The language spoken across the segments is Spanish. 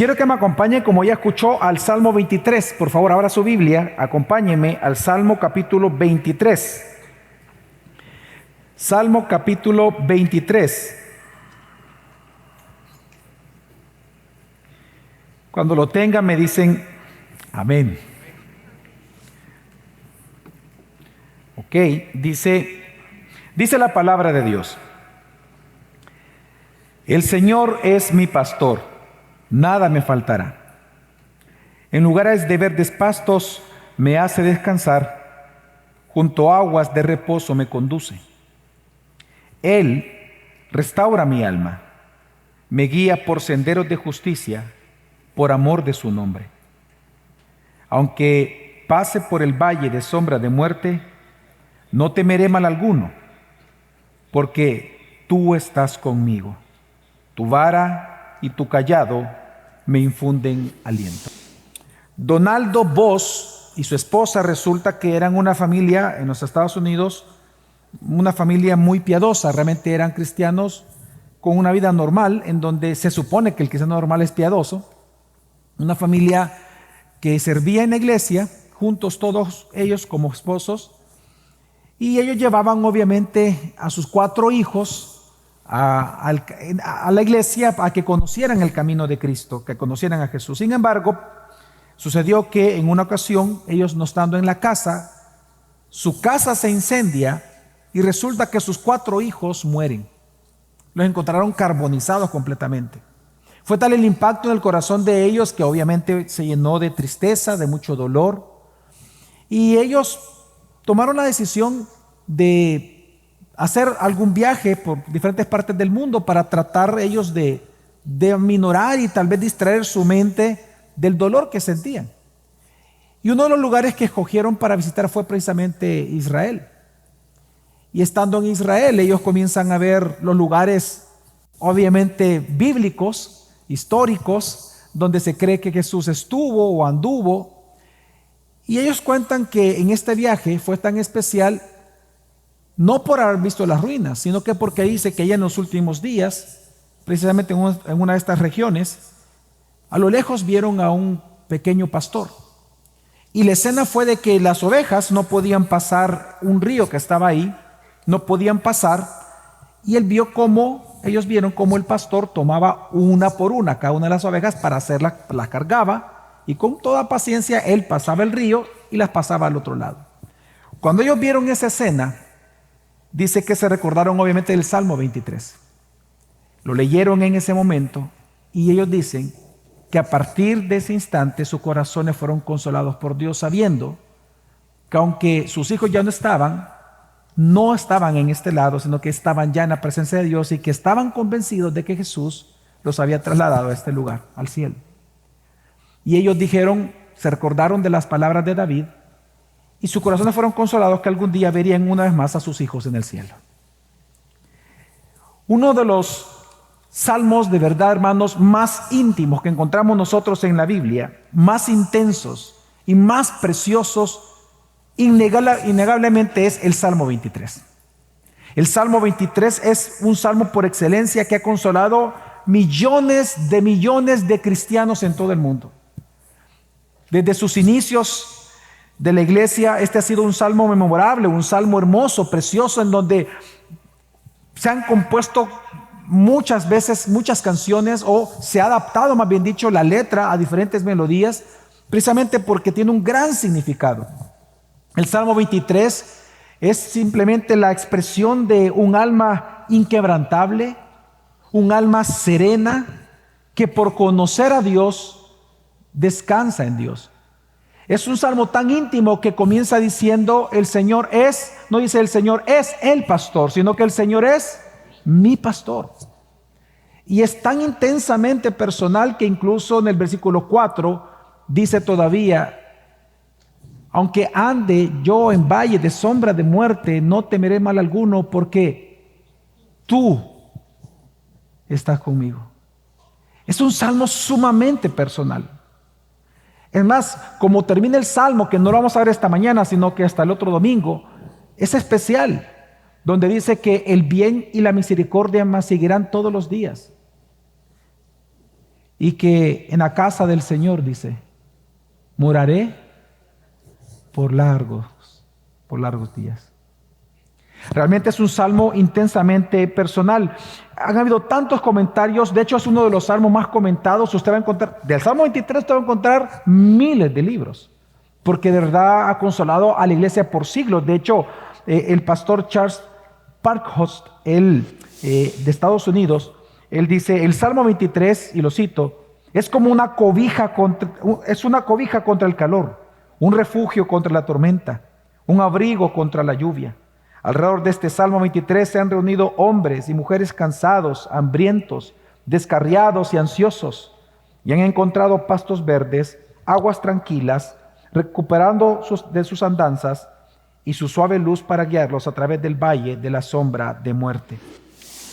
Quiero que me acompañe, como ya escuchó, al Salmo 23. Por favor, abra su Biblia, acompáñeme al Salmo capítulo 23. Salmo capítulo 23. Cuando lo tengan me dicen amén. Ok, dice la palabra de Dios. El Señor es mi pastor, nada me faltará. En lugares de verdes pastos me hace descansar, junto a aguas de reposo me conduce. Él restaura mi alma, me guía por senderos de justicia, por amor de su nombre. Aunque pase por el valle de sombra de muerte, no temeré mal alguno, porque tú estás conmigo. Tu vara y tu cayado me infunden aliento. Donaldo Boss y su esposa resulta que eran una familia en los Estados Unidos, una familia muy piadosa. Realmente eran cristianos con una vida normal, en donde se supone que el cristiano normal es piadoso. Una familia que servía en la iglesia, juntos todos ellos como esposos, y ellos llevaban obviamente a sus 4 hijos a la iglesia a que conocieran el camino de Cristo, que conocieran a Jesús. Sin embargo, sucedió que en una ocasión, ellos no estando en la casa, su casa se incendia y resulta que sus 4 hijos mueren. Los encontraron carbonizados completamente. Fue tal el impacto en el corazón de ellos que obviamente se llenó de tristeza, de mucho dolor. Y ellos tomaron la decisión de hacer algún viaje por diferentes partes del mundo para tratar ellos de aminorar y tal vez distraer su mente del dolor que sentían. Y uno de los lugares que escogieron para visitar fue precisamente Israel. Y estando en Israel, ellos comienzan a ver los lugares obviamente bíblicos, históricos, donde se cree que Jesús estuvo o anduvo. Y ellos cuentan que en este viaje fue tan especial, no por haber visto las ruinas, sino que porque dice que ya en los últimos días, precisamente en una de estas regiones, a lo lejos vieron a un pequeño pastor. Y la escena fue de que las ovejas no podían pasar un río que estaba ahí, no podían pasar, y ellos vieron cómo el pastor tomaba una por una cada una de las ovejas para hacerlas, las cargaba, y con toda paciencia él pasaba el río y las pasaba al otro lado. Cuando ellos vieron esa escena, dice que se recordaron obviamente del Salmo 23. Lo leyeron en ese momento y ellos dicen que a partir de ese instante sus corazones fueron consolados por Dios, sabiendo que aunque sus hijos ya no estaban en este lado, sino que estaban ya en la presencia de Dios y que estaban convencidos de que Jesús los había trasladado a este lugar, al cielo. Y ellos se recordaron de las palabras de David y sus corazones fueron consolados que algún día verían una vez más a sus hijos en el cielo. Uno de los salmos de verdad, hermanos, más íntimos que encontramos nosotros en la Biblia, más intensos y más preciosos, innegablemente es el Salmo 23. El Salmo 23 es un salmo por excelencia que ha consolado millones de cristianos en todo el mundo. Desde sus inicios de la iglesia, este ha sido un salmo memorable, un salmo hermoso, precioso, en donde se han compuesto muchas veces muchas canciones, o se ha adaptado, más bien dicho, la letra a diferentes melodías, precisamente porque tiene un gran significado. El Salmo 23 es simplemente la expresión de un alma inquebrantable, un alma serena que por conocer a Dios descansa en Dios. Es un salmo tan íntimo que comienza diciendo el Señor es, no dice el Señor es el pastor, sino que el Señor es mi pastor. Y es tan intensamente personal que incluso en el versículo 4 dice todavía: aunque ande yo en valle de sombra de muerte, no temeré mal alguno, porque tú estás conmigo. Es un salmo sumamente personal. Es más, como termina el salmo, que no lo vamos a ver esta mañana, sino que hasta el otro domingo, es especial, donde dice que el bien y la misericordia me seguirán todos los días. y que en la casa del Señor, dice, moraré por largos días. Realmente es un salmo intensamente personal. Han habido tantos comentarios, de hecho es uno de los salmos más comentados. Usted va a encontrar, del Salmo 23 usted va a encontrar miles de libros, porque de verdad ha consolado a la iglesia por siglos. De hecho, el pastor Charles Parkhurst, de Estados Unidos, él dice, el Salmo 23, y lo cito, es como una cobija contra el calor, un refugio contra la tormenta, un abrigo contra la lluvia. Alrededor de este Salmo 23 se han reunido hombres y mujeres cansados, hambrientos, descarriados y ansiosos, y han encontrado pastos verdes, aguas tranquilas, recuperando de sus andanzas y su suave luz para guiarlos a través del valle de la sombra de muerte.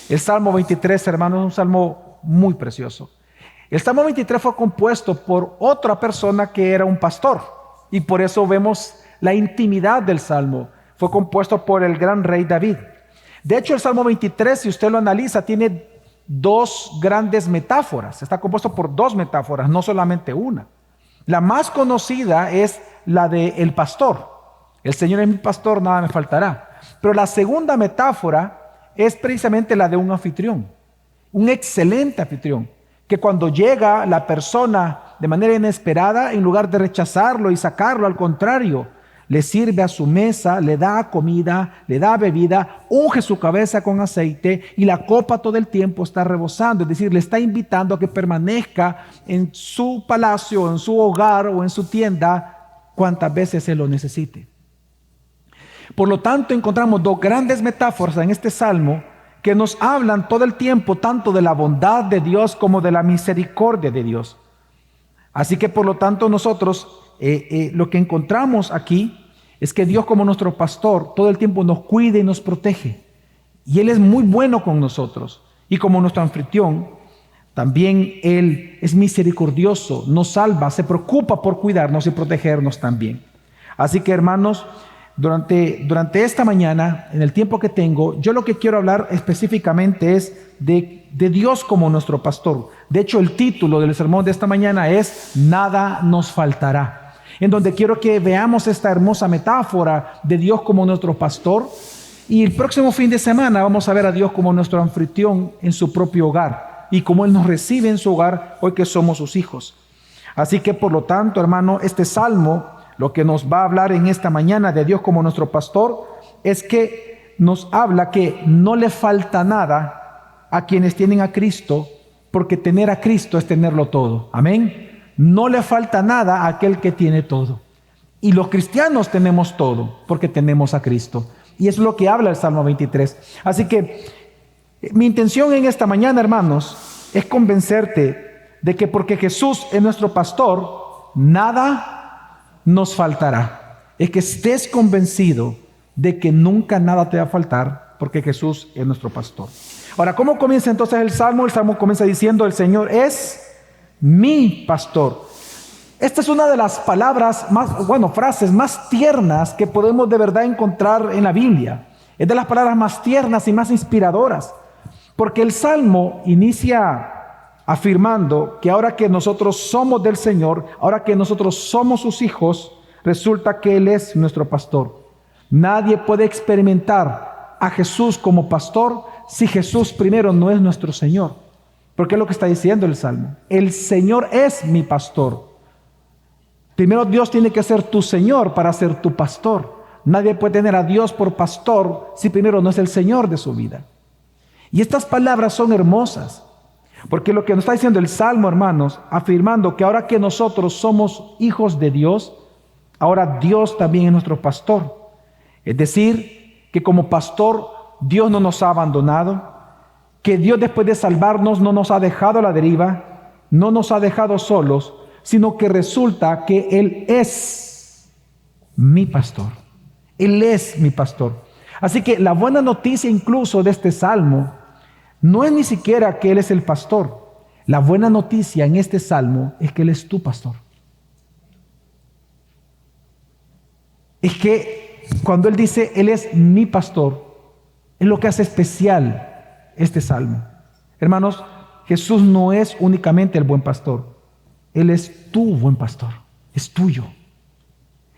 El Salmo 23, hermanos, es un salmo muy precioso. El Salmo 23 fue compuesto por otra persona que era un pastor, y por eso vemos la intimidad del salmo. Fue compuesto por el gran rey David. De hecho, el Salmo 23, si usted lo analiza, tiene dos grandes metáforas. Está compuesto por dos metáforas, no solamente una. La más conocida es la de el pastor. El Señor es mi pastor, nada me faltará. Pero la segunda metáfora es precisamente la de un anfitrión, un excelente anfitrión, que cuando llega la persona de manera inesperada, en lugar de rechazarlo y sacarlo, al contrario, le sirve a su mesa, le da comida, le da bebida, unge su cabeza con aceite y la copa todo el tiempo está rebosando. Es decir, le está invitando a que permanezca en su palacio, en su hogar o en su tienda cuantas veces se lo necesite. Por lo tanto, encontramos dos grandes metáforas en este salmo que nos hablan todo el tiempo tanto de la bondad de Dios como de la misericordia de Dios. Así que por lo tanto nosotros lo que encontramos aquí es que Dios, como nuestro pastor, todo el tiempo nos cuida y nos protege. Y Él es muy bueno con nosotros. Y como nuestro anfitrión, también Él es misericordioso, nos salva, se preocupa por cuidarnos y protegernos también. Así que, hermanos, durante esta mañana, en el tiempo que tengo, yo lo que quiero hablar específicamente es de Dios como nuestro pastor. De hecho, el título del sermón de esta mañana es Nada nos faltará, en donde quiero que veamos esta hermosa metáfora de Dios como nuestro pastor. Y el próximo fin de semana vamos a ver a Dios como nuestro anfitrión en su propio hogar y como Él nos recibe en su hogar hoy que somos sus hijos. Así que por lo tanto, hermano, este salmo lo que nos va a hablar en esta mañana de Dios como nuestro pastor es que nos habla que no le falta nada a quienes tienen a Cristo, porque tener a Cristo es tenerlo todo. Amén. No le falta nada a aquel que tiene todo. Y los cristianos tenemos todo porque tenemos a Cristo. Y eso es lo que habla el Salmo 23. Así que mi intención en esta mañana, hermanos, es convencerte de que porque Jesús es nuestro pastor, nada nos faltará. Es que estés convencido de que nunca nada te va a faltar porque Jesús es nuestro pastor. Ahora, ¿cómo comienza entonces el Salmo? El Salmo comienza diciendo: el Señor es mi pastor. Esta es una de las palabras frases más tiernas que podemos de verdad encontrar en la Biblia. Es de las palabras más tiernas y más inspiradoras, porque el Salmo inicia afirmando que ahora que nosotros somos del Señor, ahora que nosotros somos sus hijos, resulta que Él es nuestro pastor. Nadie puede experimentar a Jesús como pastor si Jesús primero no es nuestro Señor. Porque es lo que está diciendo el Salmo. El Señor es mi pastor. Primero Dios tiene que ser tu Señor para ser tu pastor. Nadie puede tener a Dios por pastor si primero no es el Señor de su vida. Y estas palabras son hermosas, porque lo que nos está diciendo el Salmo, hermanos, afirmando que ahora que nosotros somos hijos de Dios, ahora Dios también es nuestro pastor. Es decir, que como pastor Dios no nos ha abandonado, que Dios después de salvarnos no nos ha dejado a la deriva, no nos ha dejado solos, sino que resulta que Él es mi pastor. Él es mi pastor. Así que la buena noticia incluso de este salmo no es ni siquiera que Él es el pastor. La buena noticia en este salmo es que Él es tu pastor. Es que cuando Él dice Él es mi pastor, es lo que hace especial este salmo. Hermanos, Jesús no es únicamente el buen pastor. Él es tu buen pastor. Es tuyo.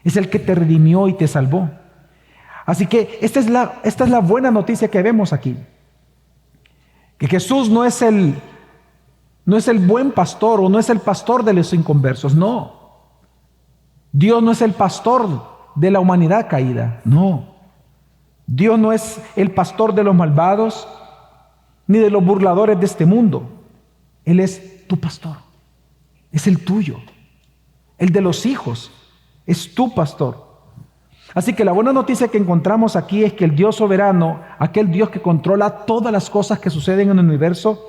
Es el que te redimió y te salvó. Así que esta es la buena noticia que vemos aquí. Que Jesús no es el buen pastor o no es el pastor de los inconversos. No. Dios no es el pastor de la humanidad caída. No. Dios no es el pastor de los malvados ni de los burladores de este mundo. Él es tu pastor. Es el tuyo. El de los hijos. Es tu pastor. Así que la buena noticia que encontramos aquí es que el Dios soberano, aquel Dios que controla todas las cosas que suceden en el universo,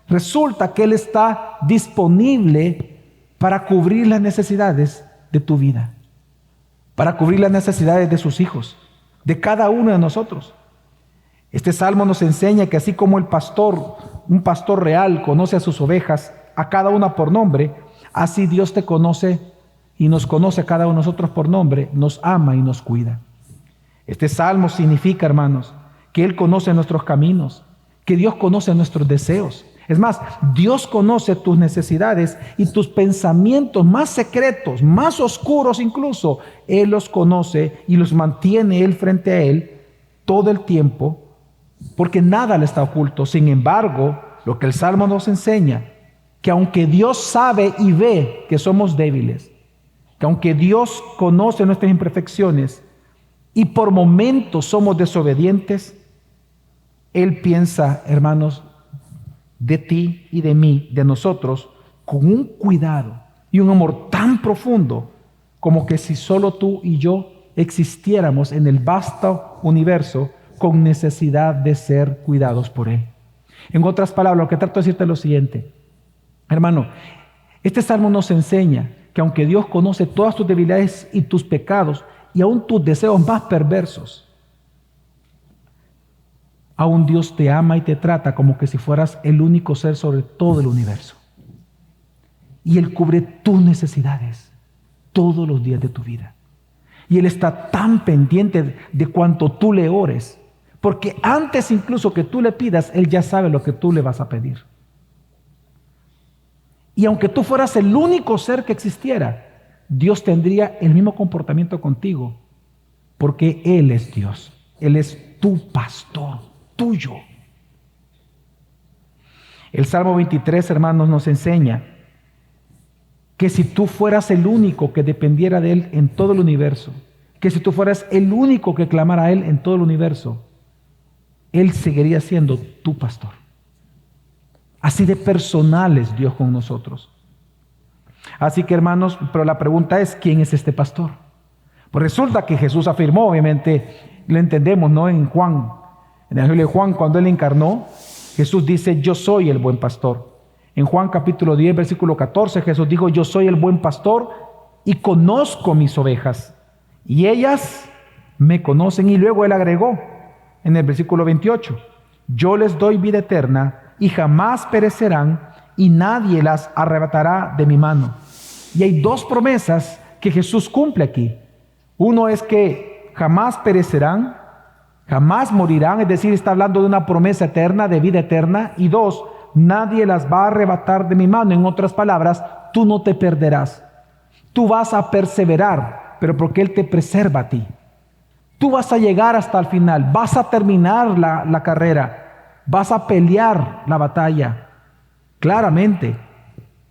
resulta que Él está disponible para cubrir las necesidades de tu vida, para cubrir las necesidades de sus hijos, de cada uno de nosotros. Este salmo nos enseña que así como un pastor real conoce a sus ovejas, a cada una por nombre, así Dios te conoce y nos conoce a cada uno de nosotros por nombre, nos ama y nos cuida. Este salmo significa, hermanos, que Él conoce nuestros caminos, que Dios conoce nuestros deseos. Es más, Dios conoce tus necesidades y tus pensamientos más secretos, más oscuros incluso. Él los conoce y los mantiene Él frente a Él todo el tiempo, porque nada le está oculto. Sin embargo, lo que el Salmo nos enseña, que aunque Dios sabe y ve que somos débiles, que aunque Dios conoce nuestras imperfecciones y por momentos somos desobedientes, Él piensa, hermanos, de ti y de mí, de nosotros, con un cuidado y un amor tan profundo como que si solo tú y yo existiéramos en el vasto universo con necesidad de ser cuidados por Él. En otras palabras, lo que trato de decirte es lo siguiente, hermano, este salmo nos enseña que aunque Dios conoce todas tus debilidades y tus pecados y aún tus deseos más perversos, aún Dios te ama y te trata como que si fueras el único ser sobre todo el universo. Y Él cubre tus necesidades todos los días de tu vida. Y Él está tan pendiente de cuanto tú le ores, porque antes incluso que tú le pidas, Él ya sabe lo que tú le vas a pedir. Y aunque tú fueras el único ser que existiera, Dios tendría el mismo comportamiento contigo, porque Él es Dios. Él es tu pastor, tuyo. El Salmo 23, hermanos, nos enseña que si tú fueras el único que dependiera de Él en todo el universo, que si tú fueras el único que clamara a Él en todo el universo, Él seguiría siendo tu pastor. Así de personal es Dios con nosotros. Así que, hermanos, pero la pregunta es, ¿quién es este pastor? Pues resulta que Jesús afirmó, obviamente, lo entendemos, ¿no? En Juan, en el Evangelio de Juan, cuando Él encarnó, Jesús dice, yo soy el buen pastor. En Juan capítulo 10, versículo 14, Jesús dijo, yo soy el buen pastor y conozco mis ovejas, y ellas me conocen. Y luego Él agregó, en el versículo 28, yo les doy vida eterna y jamás perecerán, y nadie las arrebatará de mi mano. Y hay dos promesas que Jesús cumple aquí. Uno es que jamás perecerán, jamás morirán, es decir, está hablando de una promesa eterna, de vida eterna. Y dos, nadie las va a arrebatar de mi mano. En otras palabras, tú no te perderás. Tú vas a perseverar, pero porque Él te preserva a ti. Tú vas a llegar hasta el final, vas a terminar la carrera. Vas a pelear la batalla, claramente,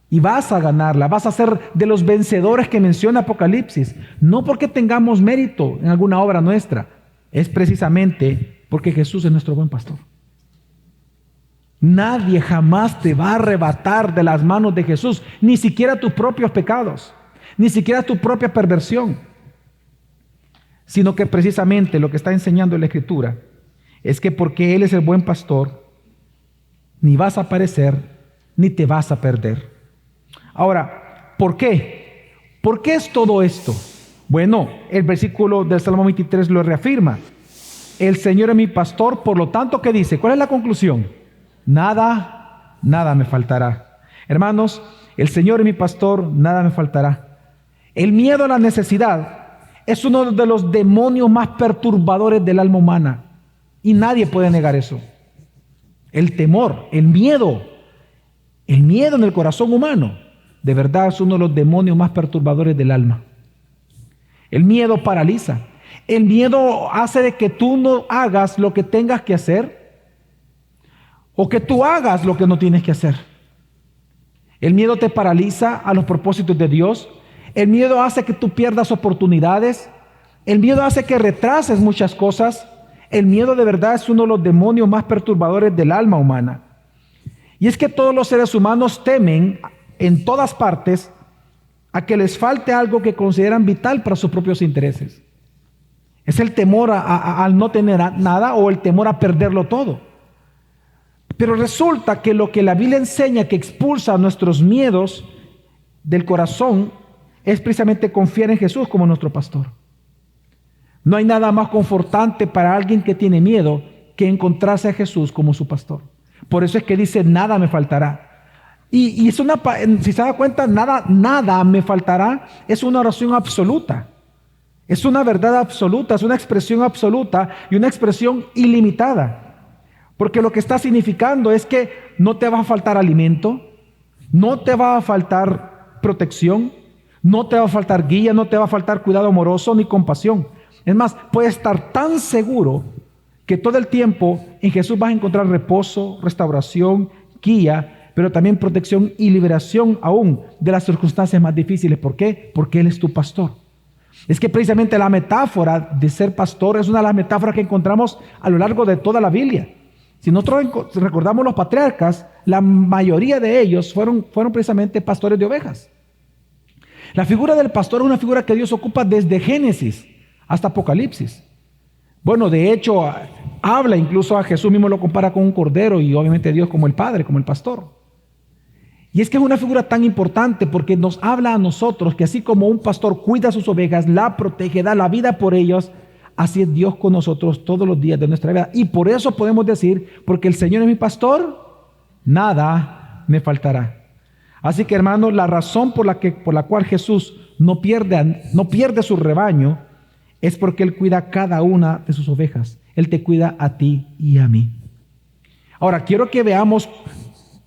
y vas a ganarla, vas a ser de los vencedores que menciona Apocalipsis, no porque tengamos mérito en alguna obra nuestra, es precisamente porque Jesús es nuestro buen pastor. Nadie jamás te va a arrebatar de las manos de Jesús, ni siquiera tus propios pecados, ni siquiera tu propia perversión, sino que precisamente lo que está enseñando la Escritura es que porque Él es el buen pastor, ni vas a perecer, ni te vas a perder. Ahora, ¿por qué? ¿Por qué es todo esto? Bueno, el versículo del Salmo 23 lo reafirma. El Señor es mi pastor, por lo tanto, ¿qué dice? ¿Cuál es la conclusión? Nada me faltará. Hermanos, el Señor es mi pastor, nada me faltará. El miedo a la necesidad es uno de los demonios más perturbadores del alma humana. Y nadie puede negar eso. El temor, el miedo, El miedo en el corazón humano, de verdad, es uno de los demonios más perturbadores del alma. El miedo paraliza. El miedo hace de que tú no hagas lo que tengas que hacer o que tú hagas lo que no tienes que hacer. El miedo te paraliza a los propósitos de Dios. El miedo hace que tú pierdas oportunidades. El miedo hace que retrases muchas cosas. El miedo de verdad es uno de los demonios más perturbadores del alma humana. Y es que todos los seres humanos temen en todas partes a que les falte algo que consideran vital para sus propios intereses. Es el temor al no tener nada o el temor a perderlo todo. Pero resulta que lo que la Biblia enseña que expulsa nuestros miedos del corazón es precisamente confiar en Jesús como nuestro pastor. No hay nada más confortante para alguien que tiene miedo que encontrarse a Jesús como su pastor. Por eso es que dice, nada me faltará. Y es si se da cuenta, nada me faltará, es una oración absoluta. Es una verdad absoluta, es una expresión absoluta y una expresión ilimitada. Porque lo que está significando es que no te va a faltar alimento, no te va a faltar protección, no te va a faltar guía, no te va a faltar cuidado amoroso ni compasión. Es más, puedes estar tan seguro que todo el tiempo en Jesús vas a encontrar reposo, restauración, guía, pero también protección y liberación aún de las circunstancias más difíciles. ¿Por qué? Porque Él es tu pastor. Es que precisamente la metáfora de ser pastor es una de las metáforas que encontramos a lo largo de toda la Biblia. Si nosotros recordamos los patriarcas, la mayoría de ellos fueron precisamente pastores de ovejas. La figura del pastor es una figura que Dios ocupa desde Génesis hasta Apocalipsis. Bueno, de hecho, habla incluso a Jesús mismo, lo compara con un cordero y obviamente Dios como el Padre, como el pastor. Y es que es una figura tan importante porque nos habla a nosotros que así como un pastor cuida a sus ovejas, la protege, da la vida por ellos, así es Dios con nosotros todos los días de nuestra vida. Y por eso podemos decir, porque el Señor es mi pastor, nada me faltará. Así que, hermanos, la razón por la cual Jesús no pierde su rebaño es porque Él cuida cada una de sus ovejas. Él te cuida a ti y a mí. Ahora, quiero que veamos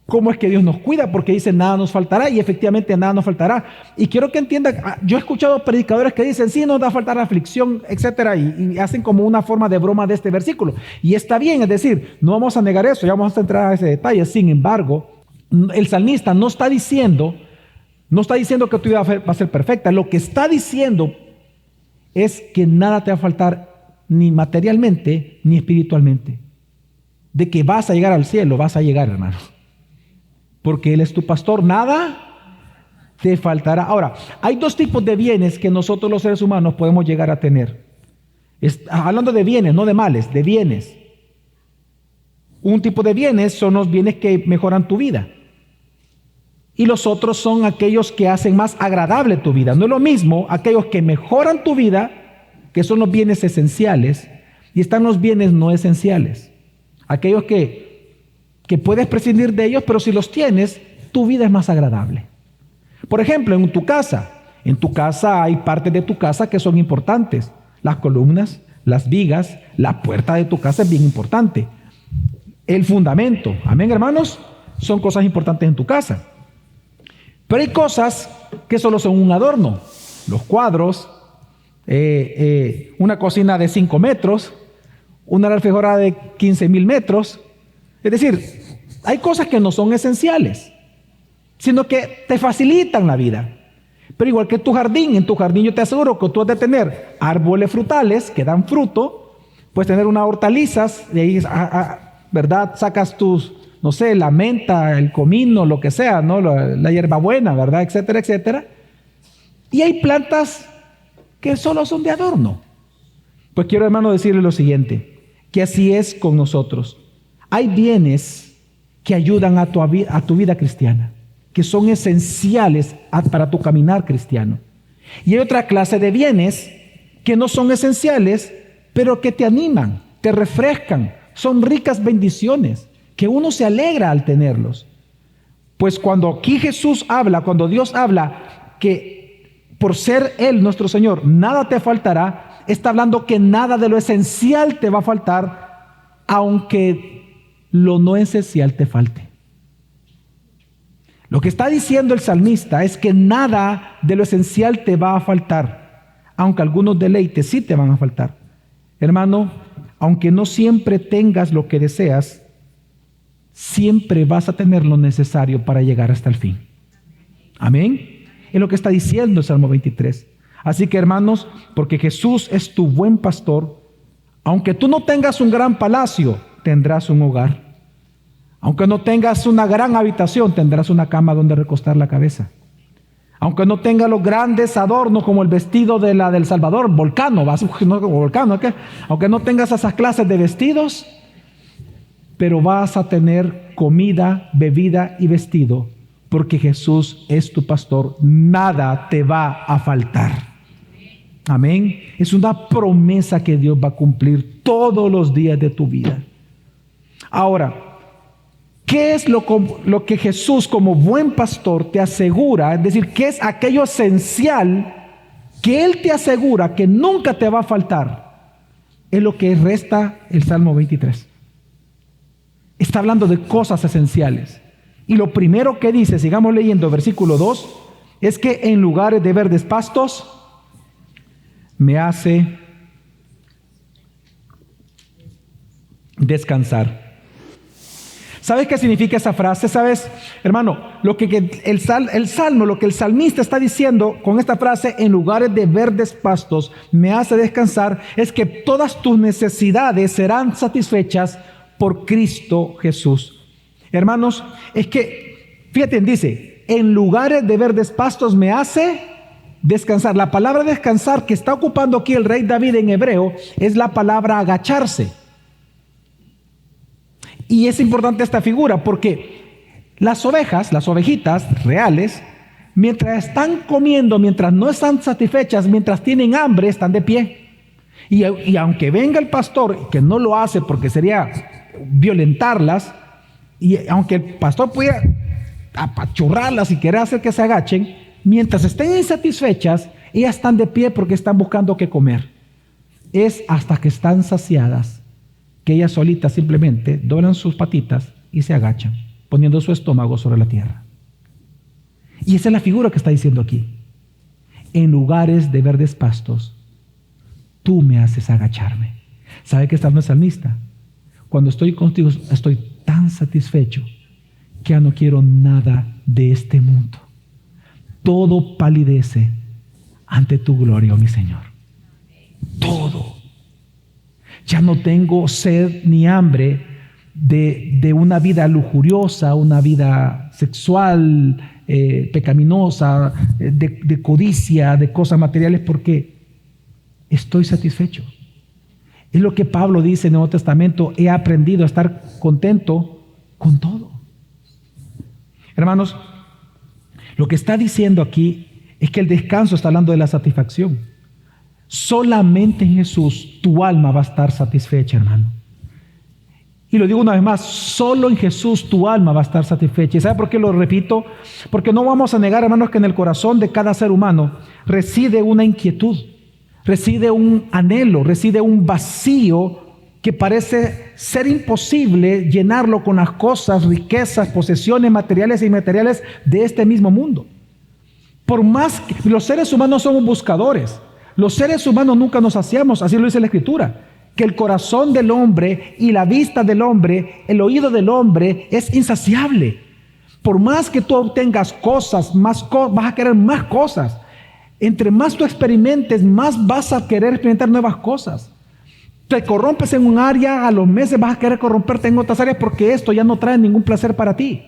cómo es que Dios nos cuida, porque dice nada nos faltará, y efectivamente nada nos faltará. Y quiero que entiendan, yo he escuchado predicadores que dicen, sí, nos va a faltar aflicción, etcétera, y hacen como una forma de broma de este versículo. Y está bien, es decir, no vamos a negar eso, ya vamos a entrar a ese detalle. Sin embargo, el salmista no está diciendo que tu vida va a ser perfecta. Lo que está diciendo es que nada te va a faltar ni materialmente ni espiritualmente. De que vas a llegar al cielo, vas a llegar, hermano. Porque Él es tu pastor, nada te faltará. Ahora, hay dos tipos de bienes que nosotros los seres humanos podemos llegar a tener. Hablando de bienes, no de males, de bienes. Un tipo de bienes son los bienes que mejoran tu vida. Y los otros son aquellos que hacen más agradable tu vida. No es lo mismo aquellos que mejoran tu vida, que son los bienes esenciales, y están los bienes no esenciales. Aquellos que puedes prescindir de ellos, pero si los tienes, tu vida es más agradable. Por ejemplo, en tu casa hay partes de tu casa que son importantes. Las columnas, las vigas, la puerta de tu casa es bien importante. El fundamento, amén, hermanos, son cosas importantes en tu casa. Pero hay cosas que solo son un adorno. Los cuadros, una cocina de 5 metros, una refrigeradora de 15,000 metros. Es decir, hay cosas que no son esenciales, sino que te facilitan la vida. Pero igual que en tu jardín yo te aseguro que tú has de tener árboles frutales que dan fruto, puedes tener unas hortalizas, de ahí, ¿verdad? Sacas tus, no sé, la menta, el comino, lo que sea, ¿no? La hierbabuena, ¿verdad? Etcétera, etcétera. Y hay plantas que solo son de adorno. Pues quiero, hermano, decirle lo siguiente, que así es con nosotros. Hay bienes que ayudan a tu vida cristiana, que son esenciales para tu caminar cristiano. Y hay otra clase de bienes que no son esenciales, pero que te animan, te refrescan, son ricas bendiciones, que uno se alegra al tenerlos. Pues cuando aquí Jesús habla, cuando Dios habla que por ser Él nuestro Señor, nada te faltará, está hablando que nada de lo esencial te va a faltar, aunque lo no esencial te falte. Lo que está diciendo el salmista es que nada de lo esencial te va a faltar, aunque algunos deleites sí te van a faltar. Hermano, aunque no siempre tengas lo que deseas, siempre vas a tener lo necesario para llegar hasta el fin. Amén. Es lo que está diciendo el Salmo 23. Así que, hermanos, porque Jesús es tu buen pastor, aunque tú no tengas un gran palacio, tendrás un hogar. Aunque no tengas una gran habitación, tendrás una cama donde recostar la cabeza. Aunque no tengas los grandes adornos como el vestido de la del Salvador, aunque no tengas esas clases de vestidos, pero vas a tener comida, bebida y vestido, porque Jesús es tu pastor. Nada te va a faltar. Amén. Es una promesa que Dios va a cumplir todos los días de tu vida. Ahora, ¿qué es lo que Jesús como buen pastor te asegura? Es decir, ¿qué es aquello esencial que Él te asegura que nunca te va a faltar? Es lo que resta el Salmo 23. Está hablando de cosas esenciales. Y lo primero que dice, sigamos leyendo versículo 2, es que en lugares de verdes pastos me hace descansar. ¿Sabes qué significa esa frase? ¿Sabes, hermano? Lo que el salmo, lo que el salmista está diciendo con esta frase, en lugares de verdes pastos me hace descansar, es que todas tus necesidades serán satisfechas por Cristo Jesús. Hermanos, es que, fíjate, dice, en lugares de verdes pastos me hace descansar. La palabra descansar que está ocupando aquí el rey David en hebreo es la palabra agacharse. Y es importante esta figura porque las ovejas, las ovejitas reales, mientras están comiendo, mientras no están satisfechas, mientras tienen hambre, están de pie. Y aunque venga el pastor, que no lo hace porque sería violentarlas, y aunque el pastor pudiera apachurrarlas y querer hacer que se agachen, mientras estén insatisfechas, ellas están de pie porque están buscando qué comer. Es hasta que están saciadas que ellas solitas simplemente doblan sus patitas y se agachan, poniendo su estómago sobre la tierra. Y esa es la figura que está diciendo aquí. En lugares de verdes pastos, tú me haces agacharme. ¿Sabe qué está el salmista? Cuando estoy contigo, estoy tan satisfecho que ya no quiero nada de este mundo. Todo palidece ante tu gloria, oh mi Señor. Todo. Ya no tengo sed ni hambre de una vida lujuriosa, una vida sexual, pecaminosa, de codicia, de cosas materiales, porque estoy satisfecho. Es lo que Pablo dice en el Nuevo Testamento: he aprendido a estar contento con todo. Hermanos, lo que está diciendo aquí es que el descanso está hablando de la satisfacción. Solamente en Jesús tu alma va a estar satisfecha, hermano. Y lo digo una vez más, solo en Jesús tu alma va a estar satisfecha. ¿Y sabe por qué lo repito? Porque no vamos a negar, hermanos, que en el corazón de cada ser humano reside una inquietud, reside un anhelo, reside un vacío que parece ser imposible llenarlo con las cosas, riquezas, posesiones materiales e inmateriales de este mismo mundo. Por más que los seres humanos somos buscadores, los seres humanos nunca nos saciamos, así lo dice la Escritura, que el corazón del hombre y la vista del hombre, el oído del hombre es insaciable. Por más que tú obtengas cosas, vas a querer más cosas. Entre más tú experimentes, más vas a querer experimentar nuevas cosas. Te corrompes en un área, a los meses vas a querer corromperte en otras áreas porque esto ya no trae ningún placer para ti.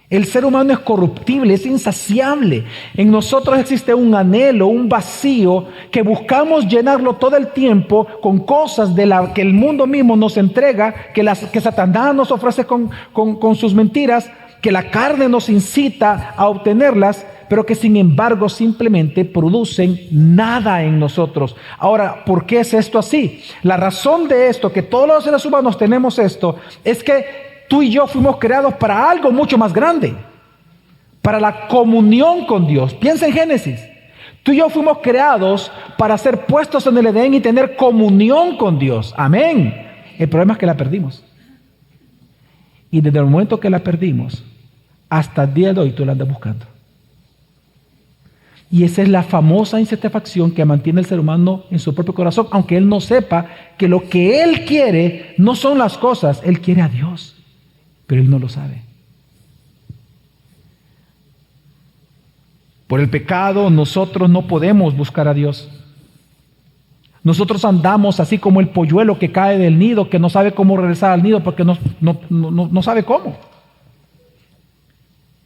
El ser humano es corruptible, es insaciable. En nosotros existe un anhelo, un vacío que buscamos llenarlo todo el tiempo con cosas de la que el mundo mismo nos entrega, que Satanás nos ofrece con sus mentiras, que la carne nos incita a obtenerlas, pero que sin embargo simplemente producen nada en nosotros. Ahora, ¿por qué es esto así? La razón de esto, que todos los seres humanos tenemos esto, es que tú y yo fuimos creados para algo mucho más grande, para la comunión con Dios. Piensa en Génesis. Tú y yo fuimos creados para ser puestos en el Edén y tener comunión con Dios. Amén. El problema es que la perdimos. Y desde el momento que la perdimos, hasta el día de hoy tú la andas buscando. Y esa es la famosa insatisfacción que mantiene el ser humano en su propio corazón, aunque él no sepa que lo que él quiere no son las cosas, él quiere a Dios, pero él no lo sabe. Por el pecado nosotros no podemos buscar a Dios. Nosotros andamos así como el polluelo que cae del nido, que no sabe cómo regresar al nido porque no sabe cómo.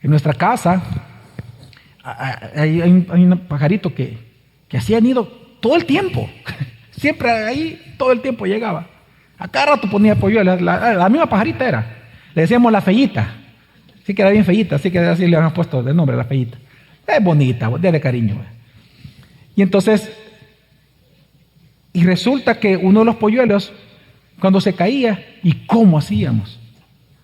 En nuestra casa hay un pajarito que hacía nido todo el tiempo. Siempre ahí todo el tiempo llegaba. A cada rato ponía polluelo. La misma pajarita era. Le decíamos la fellita. Sí que era bien fellita, así que así le habían puesto de nombre la fellita. Es bonita, de cariño. Y entonces, y resulta que uno de los polluelos, cuando se caía, ¿y cómo hacíamos?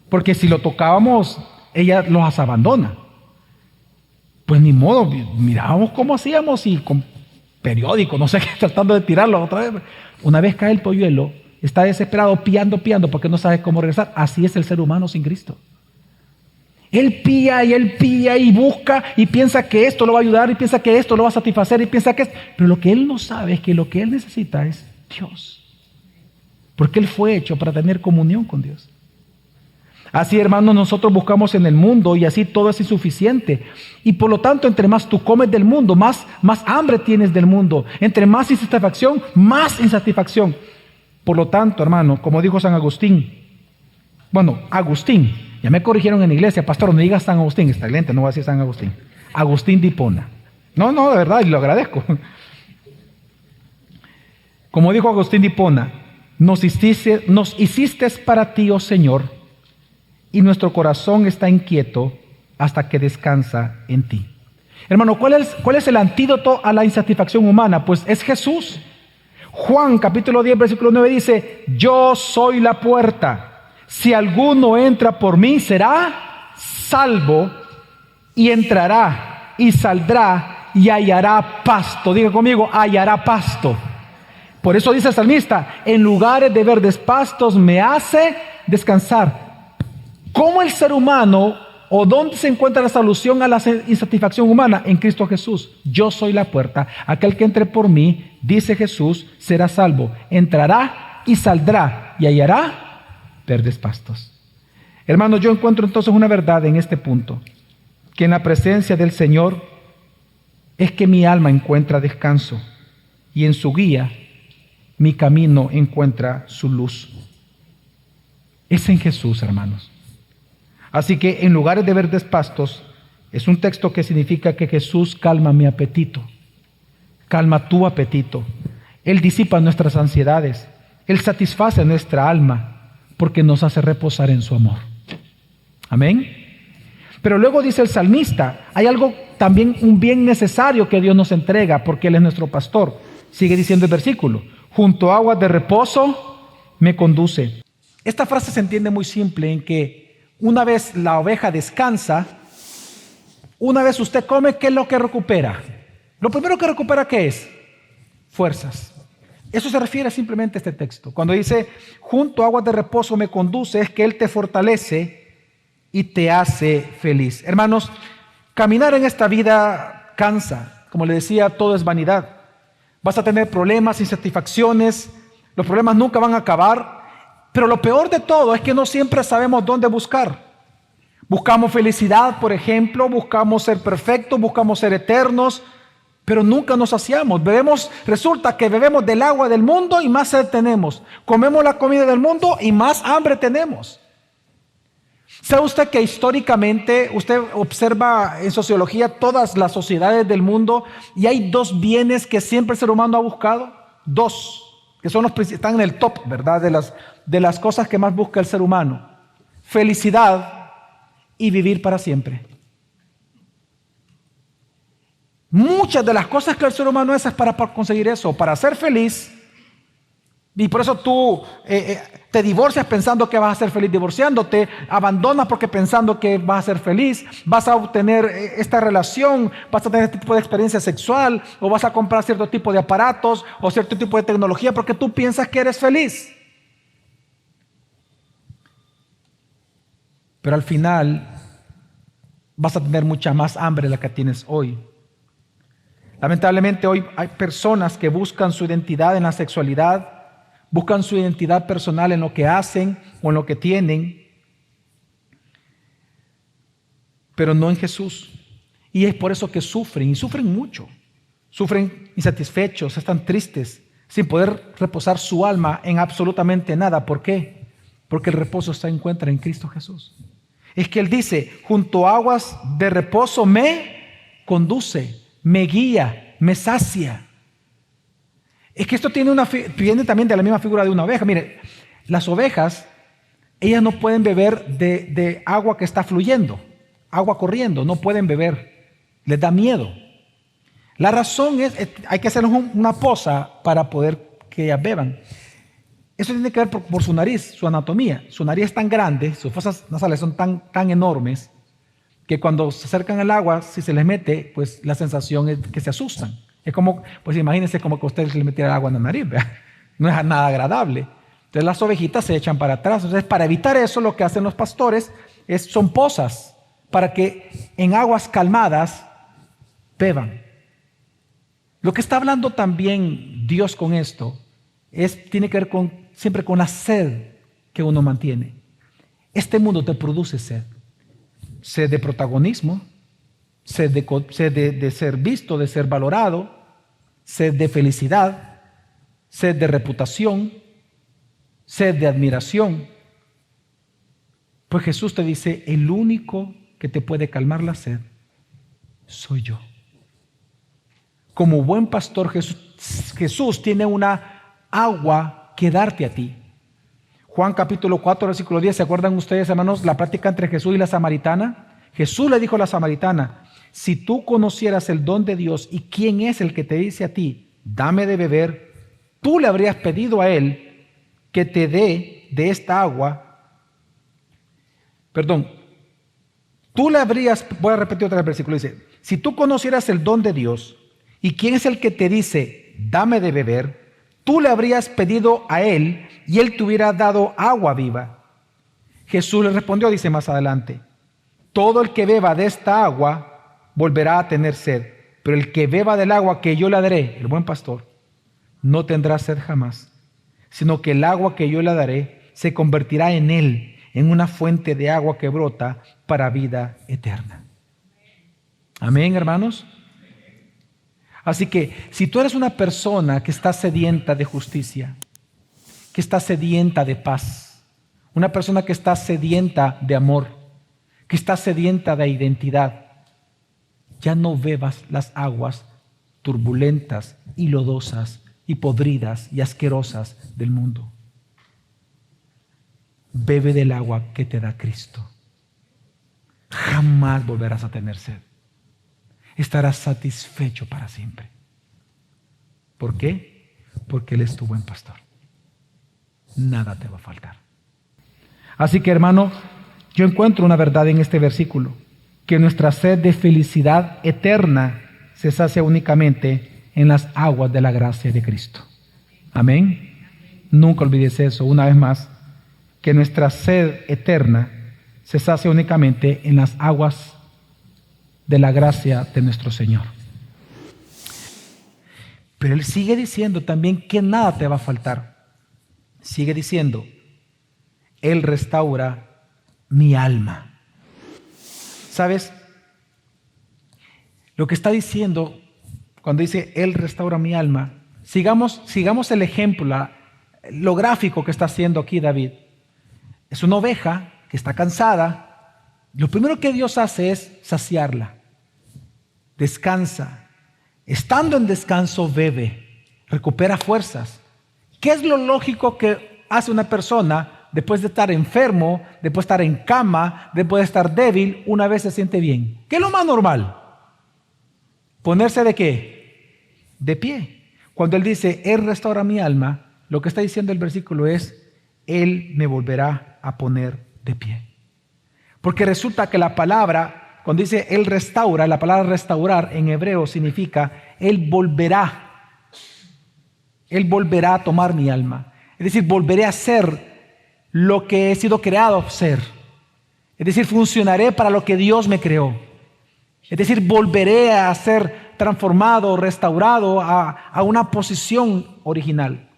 Porque si lo tocábamos, ella los abandona. Pues ni modo, mirábamos cómo hacíamos y con periódico, no sé qué, tratando de tirarlo otra vez. Una vez cae el polluelo, está desesperado, piando, porque no sabe cómo regresar. Así es el ser humano sin Cristo. Él pía y busca y piensa que esto lo va a ayudar y piensa que esto lo va a satisfacer y piensa que esto. Pero lo que él no sabe es que lo que él necesita es Dios. Porque él fue hecho para tener comunión con Dios. Así, hermanos, nosotros buscamos en el mundo y así todo es insuficiente. Y por lo tanto, entre más tú comes del mundo, más hambre tienes del mundo. Entre más insatisfacción, más insatisfacción. Por lo tanto, hermano, como dijo San Agustín, Agustín, ya me corrigieron en la iglesia, pastor, no digas San Agustín, está excelente, no voy a decir San Agustín. Agustín de Hipona. No, de verdad, y lo agradezco. Como dijo Agustín de Hipona, nos hiciste para ti, oh Señor, y nuestro corazón está inquieto hasta que descansa en ti. Hermano, ¿cuál es el antídoto a la insatisfacción humana? Pues es Jesús. Juan capítulo 10 versículo 9 dice, yo soy la puerta. Si alguno entra por mí, será salvo y entrará y saldrá y hallará pasto. Diga conmigo, hallará pasto. Por eso dice el salmista, en lugares de verdes pastos me hace descansar. ¿Cómo el ser humano o dónde se encuentra la solución a la insatisfacción humana? En Cristo Jesús. Yo soy la puerta. Aquel que entre por mí, dice Jesús, será salvo. Entrará y saldrá y hallará verdes pastos. Hermanos, yo encuentro entonces una verdad en este punto, que en la presencia del Señor es que mi alma encuentra descanso y en su guía mi camino encuentra su luz. Es en Jesús, hermanos. Así que en lugares de verdes pastos es un texto que significa que Jesús calma mi apetito, calma tu apetito. Él disipa nuestras ansiedades, Él satisface nuestra alma, porque nos hace reposar en su amor. Amén. Pero luego dice el salmista, hay algo también, un bien necesario que Dios nos entrega, porque Él es nuestro pastor. Sigue diciendo el versículo, junto a aguas de reposo me conduce. Esta frase se entiende muy simple en que una vez la oveja descansa, una vez usted come, ¿qué es lo que recupera? Lo primero que recupera, ¿qué es? Fuerzas. Eso se refiere simplemente a este texto. Cuando dice, junto a aguas de reposo me conduce, es que Él te fortalece y te hace feliz. Hermanos, caminar en esta vida cansa. Como le decía, todo es vanidad. Vas a tener problemas, insatisfacciones. Los problemas nunca van a acabar. Pero lo peor de todo es que no siempre sabemos dónde buscar. Buscamos felicidad, por ejemplo. Buscamos ser perfectos, buscamos ser eternos. Pero nunca nos saciamos. Resulta que bebemos del agua del mundo y más sed tenemos. Comemos la comida del mundo y más hambre tenemos. ¿Sabe usted que históricamente, usted observa en sociología todas las sociedades del mundo y hay dos bienes que siempre el ser humano ha buscado? Dos, que son están en el top, ¿verdad? De las cosas que más busca el ser humano. Felicidad y vivir para siempre. Muchas de las cosas que el ser humano hace es para conseguir eso, para ser feliz. Y por eso tú te divorcias pensando que vas a ser feliz divorciándote, abandonas porque pensando que vas a ser feliz, vas a obtener esta relación, vas a tener este tipo de experiencia sexual, o vas a comprar cierto tipo de aparatos o cierto tipo de tecnología porque tú piensas que eres feliz. Pero al final, vas a tener mucha más hambre de la que tienes hoy. Lamentablemente hoy hay personas que buscan su identidad en la sexualidad, buscan su identidad personal en lo que hacen o en lo que tienen, pero no en Jesús. Y es por eso que sufren, y sufren mucho. Sufren insatisfechos, están tristes, sin poder reposar su alma en absolutamente nada. ¿Por qué? Porque el reposo se encuentra en Cristo Jesús. Es que Él dice, junto a aguas de reposo me conduce, me guía, me sacia. Es que esto viene también de la misma figura de una oveja. Mire, las ovejas, ellas no pueden beber de agua que está fluyendo, agua corriendo, no pueden beber, les da miedo. La razón es, hay que hacerles una poza para poder que ellas beban. Eso tiene que ver por su nariz, su anatomía. Su nariz es tan grande, sus fosas nasales son tan enormes, que cuando se acercan al agua, si se les mete, pues la sensación es que se asustan. Es como, pues imagínense como que a ustedes les metieran agua en la nariz, ¿verdad? No es nada agradable. Entonces las ovejitas se echan para atrás. Entonces para evitar eso, lo que hacen los pastores son pozas, para que en aguas calmadas beban. Lo que está hablando también Dios con esto tiene que ver siempre con la sed que uno mantiene. Este mundo te produce sed. Sed de protagonismo, sed de ser visto, de ser valorado, sed de felicidad, sed de reputación, sed de admiración. Pues Jesús te dice, el único que te puede calmar la sed soy yo. Como buen pastor, Jesús tiene una agua que darte a ti. Juan capítulo 4, versículo 10, ¿se acuerdan ustedes, hermanos, la práctica entre Jesús y la samaritana? Jesús le dijo a la samaritana, si tú conocieras el don de Dios y quién es el que te dice a ti, dame de beber, tú le habrías pedido a él que te dé de esta agua. Voy a repetir otra vez el versículo, dice, si tú conocieras el don de Dios y quién es el que te dice, dame de beber, tú le habrías pedido a él y él te hubiera dado agua viva. Jesús le respondió, dice más adelante, todo el que beba de esta agua volverá a tener sed, pero el que beba del agua que yo le daré, el buen pastor, no tendrá sed jamás, sino que el agua que yo le daré se convertirá en él, en una fuente de agua que brota para vida eterna. Amén, hermanos. Así que si tú eres una persona que está sedienta de justicia, que está sedienta de paz, una persona que está sedienta de amor, que está sedienta de identidad, ya no bebas las aguas turbulentas y lodosas y podridas y asquerosas del mundo. Bebe del agua que te da Cristo. Jamás volverás a tener sed. Estarás satisfecho para siempre. ¿Por qué? Porque Él es tu buen pastor. Nada te va a faltar. Así que, hermano, yo encuentro una verdad en este versículo, que nuestra sed de felicidad eterna se sacia únicamente en las aguas de la gracia de Cristo. Amén. Nunca olvides eso, una vez más, que nuestra sed eterna se sacia únicamente en las aguas de la gracia de nuestro Señor. Pero Él sigue diciendo también que nada te va a faltar. Sigue diciendo, Él restaura mi alma. ¿Sabes? Lo que está diciendo cuando dice Él restaura mi alma, sigamos el ejemplo, lo gráfico que está haciendo aquí David. Es una oveja que está cansada. Lo primero que Dios hace es saciarla. Descansa. Estando en descanso, bebe. Recupera fuerzas. ¿Qué es lo lógico que hace una persona después de estar enfermo, después de estar en cama, después de estar débil, una vez se siente bien? ¿Qué es lo más normal? ¿Ponerse de qué? De pie. Cuando Él dice, Él restaura mi alma, lo que está diciendo el versículo es, Él me volverá a poner de pie. Porque resulta que la palabra, cuando dice Él restaura, la palabra restaurar en hebreo significa Él volverá a tomar mi alma. Es decir, volveré a ser lo que he sido creado a ser. Es decir, funcionaré para lo que Dios me creó. Es decir, volveré a ser transformado, restaurado a una posición original.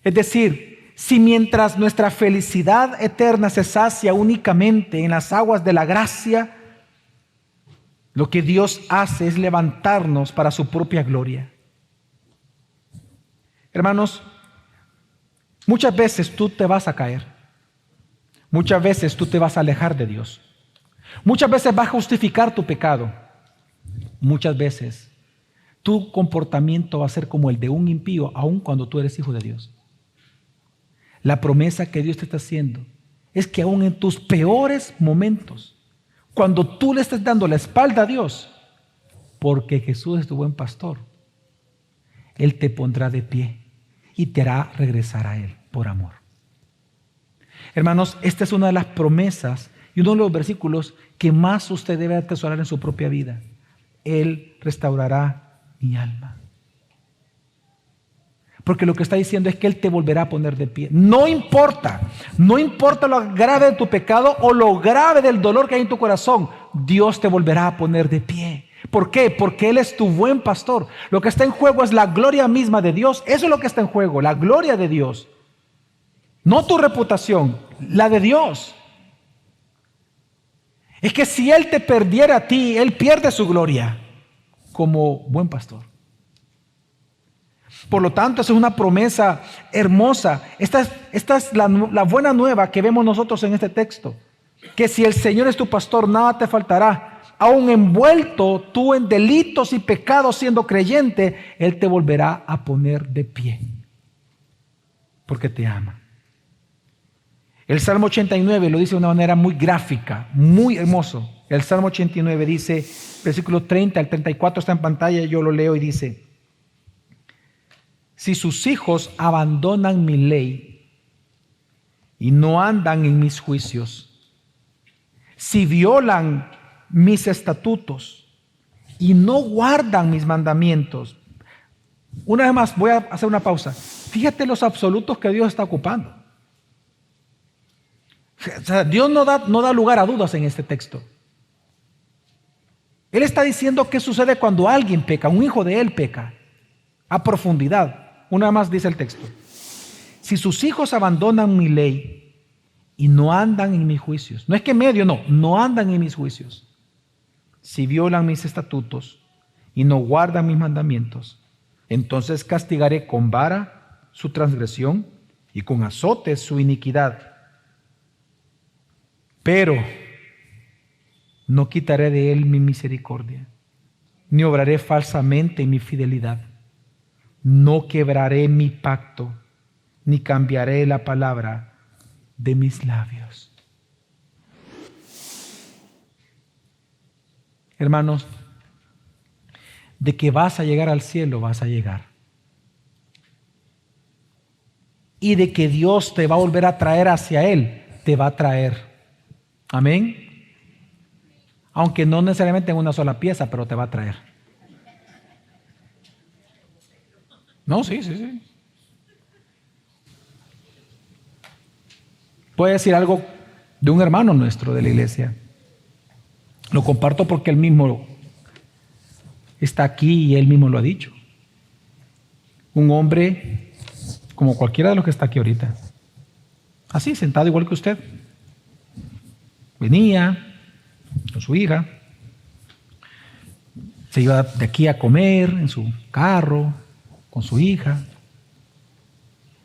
Es decir, si mientras nuestra felicidad eterna se sacia únicamente en las aguas de la gracia, lo que Dios hace es levantarnos para su propia gloria. Hermanos, muchas veces tú te vas a caer. Muchas veces tú te vas a alejar de Dios. Muchas veces vas a justificar tu pecado. Muchas veces tu comportamiento va a ser como el de un impío, aun cuando tú eres hijo de Dios. La promesa que Dios te está haciendo es que aun en tus peores momentos, cuando tú le estés dando la espalda a Dios, porque Jesús es tu buen pastor, Él te pondrá de pie y te hará regresar a Él por amor. Hermanos, esta es una de las promesas y uno de los versículos que más usted debe atesorar en su propia vida. Él restaurará mi alma. Porque lo que está diciendo es que Él te volverá a poner de pie. No importa lo grave de tu pecado o lo grave del dolor que hay en tu corazón, Dios te volverá a poner de pie. ¿Por qué? Porque Él es tu buen pastor. Lo que está en juego es la gloria misma de Dios. Eso es lo que está en juego, la gloria de Dios. No tu reputación, la de Dios. Es que si Él te perdiera a ti, Él pierde su gloria como buen pastor. Por lo tanto, esa es una promesa hermosa. Esta es la buena nueva que vemos nosotros en este texto. Que si el Señor es tu pastor, nada te faltará. Aún envuelto tú en delitos y pecados siendo creyente, Él te volverá a poner de pie. Porque te ama. El Salmo 89 lo dice de una manera muy gráfica, muy hermoso. El Salmo 89 dice, versículo 30 al 34 está en pantalla, yo lo leo y dice: si sus hijos abandonan mi ley y no andan en mis juicios, si violan mis estatutos y no guardan mis mandamientos. Una vez más, voy a hacer una pausa. Fíjate los absolutos que Dios está ocupando. O sea, Dios no da lugar a dudas en este texto. Él está diciendo qué sucede cuando alguien peca, un hijo de Él peca, a profundidad. Una vez más dice el texto: si sus hijos abandonan mi ley y no andan en mis juicios, no es que no andan en mis juicios, si violan mis estatutos y no guardan mis mandamientos, entonces castigaré con vara su transgresión y con azotes su iniquidad. Pero no quitaré de él mi misericordia, ni obraré falsamente en mi fidelidad. No quebraré mi pacto, ni cambiaré la palabra de mis labios. Hermanos, de que vas a llegar al cielo, vas a llegar. Y de que Dios te va a volver a traer hacia Él, te va a traer. Amén. Aunque no necesariamente en una sola pieza, pero te va a traer. No, sí. Voy a decir algo de un hermano nuestro de la iglesia. Lo comparto porque él mismo está aquí y él mismo lo ha dicho. Un hombre como cualquiera de los que está aquí ahorita. Así, sentado igual que usted. Venía con su hija. Se iba de aquí a comer en su carro con su hija.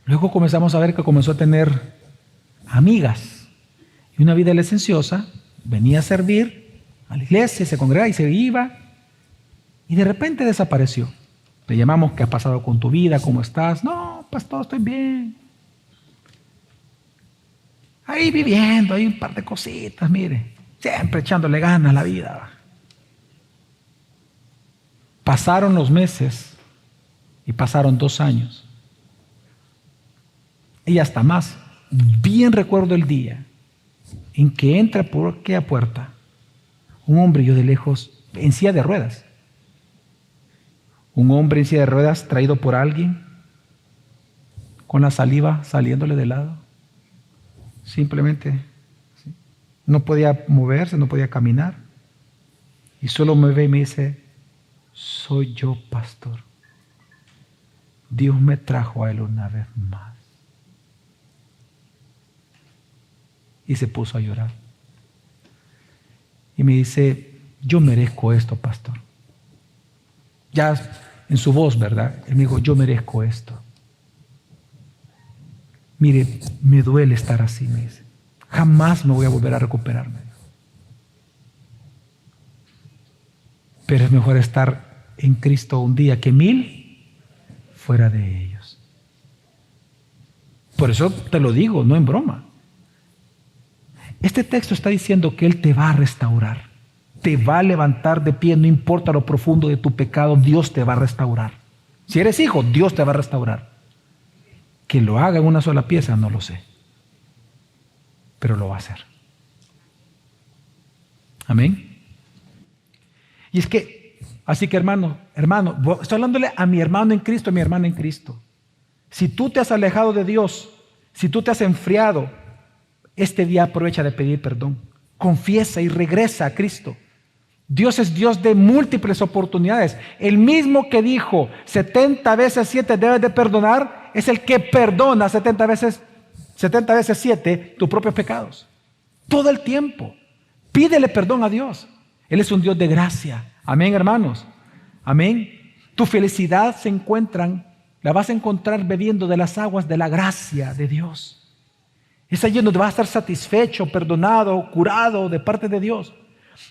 Luego comenzamos a ver que comenzó a tener amigas y una vida licenciosa. Venía a servir a la iglesia, se congregaba y se iba, y de repente desapareció. Le llamamos: ¿qué ha pasado con tu vida? ¿Cómo estás? No, pastor, estoy bien. Ahí viviendo, hay un par de cositas, mire, siempre echándole ganas a la vida. Pasaron los meses y pasaron 2 años. Y hasta más. Bien recuerdo el día en que entra por aquella puerta un hombre, yo de lejos, en silla de ruedas. Un hombre en silla de ruedas traído por alguien, con la saliva saliéndole de lado. Simplemente, ¿sí? No podía moverse, no podía caminar. Y solo me ve y me dice, soy yo, pastor. Dios me trajo a él una vez más. Y se puso a llorar. Y me dice, yo merezco esto, pastor. Ya en su voz, ¿verdad? Él me dijo, yo merezco esto. Mire, me duele estar así, me dice. Jamás me voy a volver a recuperarme. Pero es mejor estar en Cristo un día que 1000 fuera de ellos. Por eso te lo digo, no en broma. Este texto está diciendo que Él te va a restaurar, te va a levantar de pie, no importa lo profundo de tu pecado, Dios te va a restaurar. Si eres hijo, Dios te va a restaurar. Que lo haga en una sola pieza, no lo sé, pero lo va a hacer. Amén. Y es que, así que hermano, estoy hablándole a mi hermano en Cristo, a mi hermana en Cristo. Si tú te has alejado de Dios, si tú te has enfriado, este día aprovecha de pedir perdón. Confiesa y regresa a Cristo. Dios es Dios de múltiples oportunidades. El mismo que dijo 70 veces 7 debes de perdonar, es el que perdona 70 veces 7 tus propios pecados. Todo el tiempo. Pídele perdón a Dios. Él es un Dios de gracia. Amén, hermanos. Amén. Tu felicidad la vas a encontrar bebiendo de las aguas de la gracia de Dios. Es allí donde vas a estar satisfecho, perdonado, curado de parte de Dios.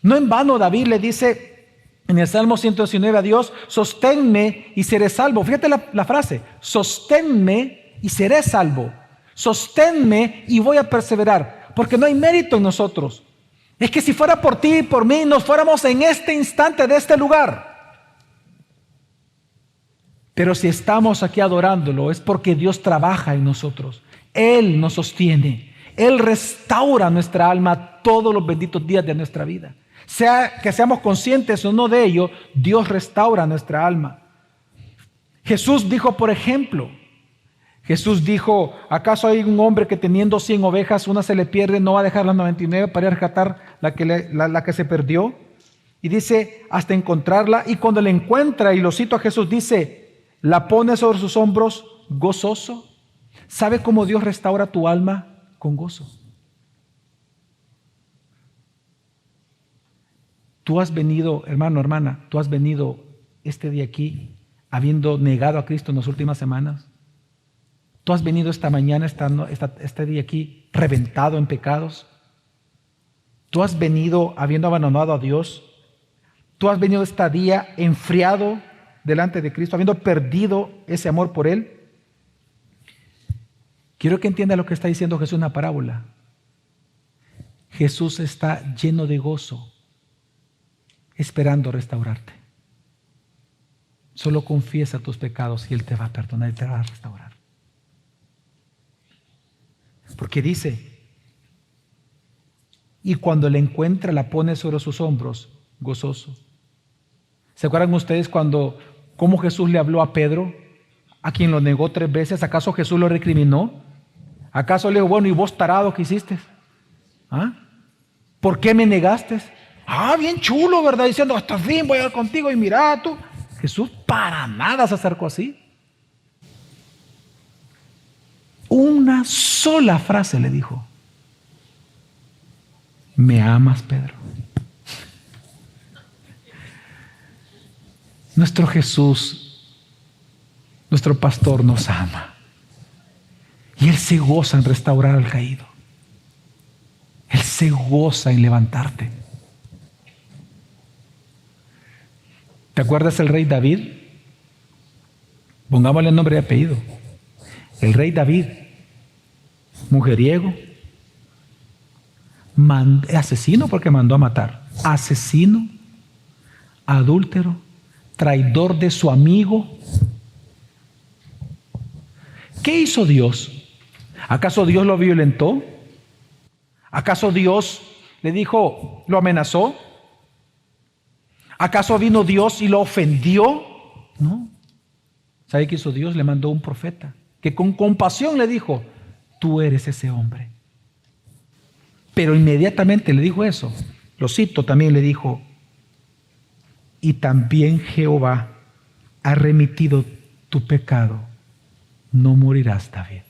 No en vano David le dice en el Salmo 119 a Dios, sosténme y seré salvo. Fíjate la frase, sosténme y seré salvo. Sosténme y voy a perseverar, porque no hay mérito en nosotros. Es que si fuera por ti y por mí, nos fuéramos en este instante de este lugar. Pero si estamos aquí adorándolo, es porque Dios trabaja en nosotros. Él nos sostiene. Él restaura nuestra alma todos los benditos días de nuestra vida. Sea que seamos conscientes o no de ello, Dios restaura nuestra alma. Jesús dijo, por ejemplo, ¿acaso hay un hombre que teniendo 100 ovejas, una se le pierde, no va a dejar las 99 para ir a rescatar la que se perdió? Y dice, hasta encontrarla, y cuando la encuentra, y lo cito a Jesús, dice, la pone sobre sus hombros gozoso. ¿Sabe cómo Dios restaura tu alma? Con gozo. Tú has venido, hermano, hermana, tú has venido este día aquí habiendo negado a Cristo en las últimas semanas. Tú has venido esta mañana, este día aquí reventado en pecados. Tú has venido habiendo abandonado a Dios. Tú has venido este día enfriado delante de Cristo, habiendo perdido ese amor por Él. Quiero que entienda lo que está diciendo Jesús en la parábola. Jesús está lleno de gozo, esperando restaurarte. Solo confiesa tus pecados y Él te va a perdonar y te va a restaurar. Porque dice, y cuando la encuentra la pone sobre sus hombros, gozoso. ¿Se acuerdan ustedes cómo Jesús le habló a Pedro, a quien lo negó 3 veces? ¿Acaso Jesús lo recriminó? ¿Acaso le dijo, bueno, y vos tarado qué hiciste? ¿Ah? ¿Por qué me negaste? Bien chulo, ¿verdad? Diciendo, hasta el fin voy a ir contigo y mira tú. Jesús para nada se acercó así. Una sola frase le dijo, ¿me amas, Pedro? Nuestro Jesús, nuestro pastor nos ama. Y Él se goza en restaurar al caído. Él se goza en levantarte. ¿Te acuerdas el rey David? Pongámosle nombre y apellido. El rey David, mujeriego, asesino porque mandó a matar, asesino, adúltero, traidor de su amigo. ¿Qué hizo Dios? ¿Acaso Dios lo violentó? ¿Acaso Dios le dijo, lo amenazó? ¿Acaso vino Dios y lo ofendió? No. ¿Sabe qué hizo Dios? Le mandó un profeta que con compasión le dijo, tú eres ese hombre. Pero inmediatamente le dijo eso. Lo cito, también le dijo, y también Jehová ha remitido tu pecado, no morirás, David.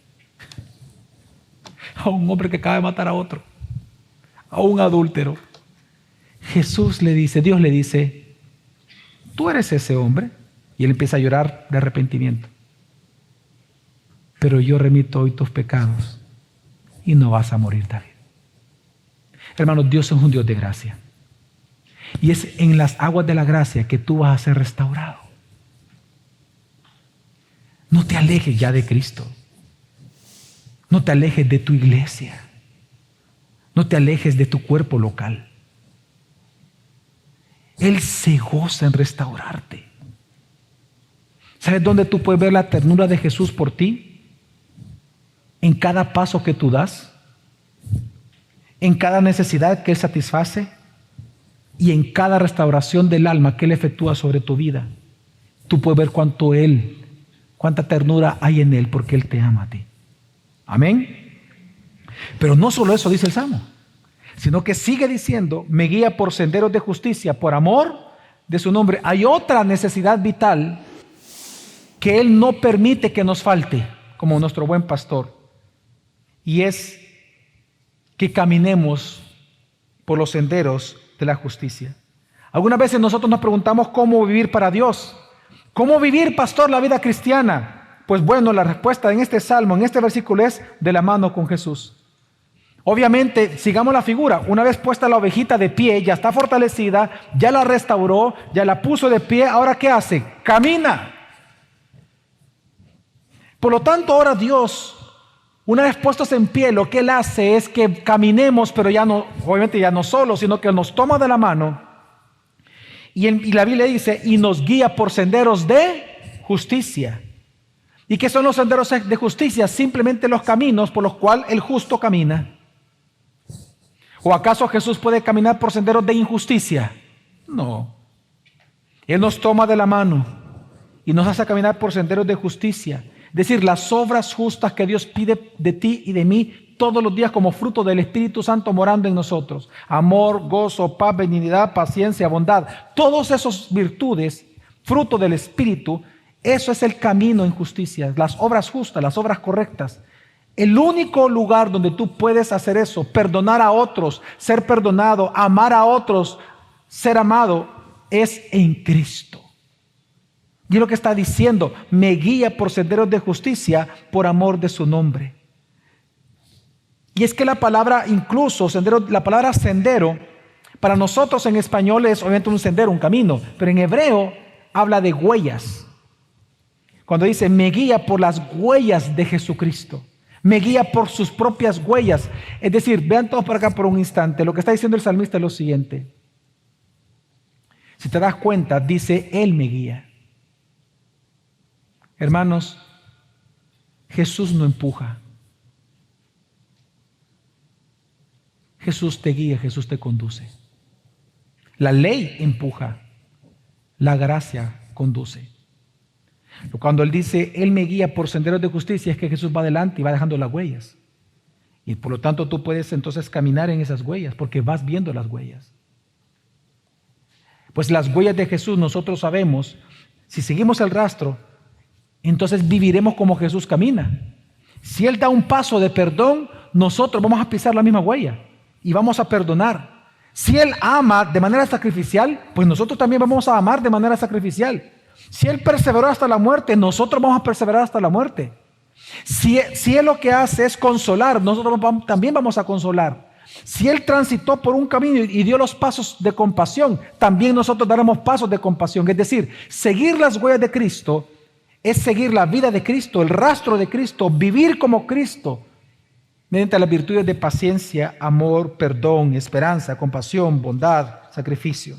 A un hombre que acaba de matar a otro, a un adúltero. Jesús le dice, Dios le dice, tú eres ese hombre. Y él empieza a llorar de arrepentimiento. Pero yo remito hoy tus pecados y no vas a morir, David. Hermanos, Dios es un Dios de gracia. Y es en las aguas de la gracia que tú vas a ser restaurado. No te alejes ya de Cristo. No te alejes de tu iglesia. No te alejes de tu cuerpo local. Él se goza en restaurarte. ¿Sabes dónde tú puedes ver la ternura de Jesús por ti? En cada paso que tú das, en cada necesidad que Él satisface y en cada restauración del alma que Él efectúa sobre tu vida. Tú puedes ver cuánta ternura hay en Él porque Él te ama a ti. Amén. Pero no solo eso dice el Salmo, sino que sigue diciendo, me guía por senderos de justicia, por amor de su nombre. Hay otra necesidad vital que Él no permite que nos falte, como nuestro buen pastor, y es que caminemos por los senderos de la justicia. Algunas veces nosotros nos preguntamos cómo vivir para Dios. ¿Cómo vivir, pastor, la vida cristiana? Pues bueno, la respuesta en este salmo, en este versículo es de la mano con Jesús. Obviamente, sigamos la figura. Una vez puesta la ovejita de pie, ya está fortalecida, ya la restauró, ya la puso de pie. ¿Ahora qué hace? Camina. Por lo tanto, ahora Dios, una vez puestos en pie, lo que Él hace es que caminemos, pero ya no, obviamente ya no solo, sino que nos toma de la mano. Y la Biblia dice, y nos guía por senderos de justicia. ¿Y qué son los senderos de justicia? Simplemente los caminos por los cuales el justo camina. ¿O acaso Jesús puede caminar por senderos de injusticia? No. Él nos toma de la mano y nos hace caminar por senderos de justicia. Es decir, las obras justas que Dios pide de ti y de mí todos los días como fruto del Espíritu Santo morando en nosotros. Amor, gozo, paz, benignidad, paciencia, bondad. Todas esas virtudes, fruto del Espíritu, eso es el camino en justicia. Las obras justas, las obras correctas. El único lugar donde tú puedes hacer eso, perdonar a otros, ser perdonado, amar a otros, ser amado, es en Cristo. Y es lo que está diciendo, me guía por senderos de justicia por amor de su nombre. Y es que la palabra incluso, sendero, la palabra sendero, para nosotros en español es obviamente un sendero, un camino, pero en hebreo habla de huellas. Cuando dice, me guía por las huellas de Jesucristo, me guía por sus propias huellas. Es decir, vean todos por acá por un instante, lo que está diciendo el salmista es lo siguiente. Si te das cuenta, dice, Él me guía. Hermanos, Jesús no empuja. Jesús te guía, Jesús te conduce. La ley empuja, la gracia conduce. Cuando Él dice, Él me guía por senderos de justicia, es que Jesús va adelante y va dejando las huellas. Y por lo tanto tú puedes entonces caminar en esas huellas, porque vas viendo las huellas. Pues las huellas de Jesús nosotros sabemos, si seguimos el rastro, entonces viviremos como Jesús camina. Si Él da un paso de perdón, nosotros vamos a pisar la misma huella y vamos a perdonar. Si Él ama de manera sacrificial, pues nosotros también vamos a amar de manera sacrificial. Si Él perseveró hasta la muerte, nosotros vamos a perseverar hasta la muerte. Si Él lo que hace es consolar, nosotros también vamos a consolar. Si Él transitó por un camino y dio los pasos de compasión, también nosotros daremos pasos de compasión. Es decir, seguir las huellas de Cristo es seguir la vida de Cristo, el rastro de Cristo, vivir como Cristo, mediante las virtudes de paciencia, amor, perdón, esperanza, compasión, bondad, sacrificio.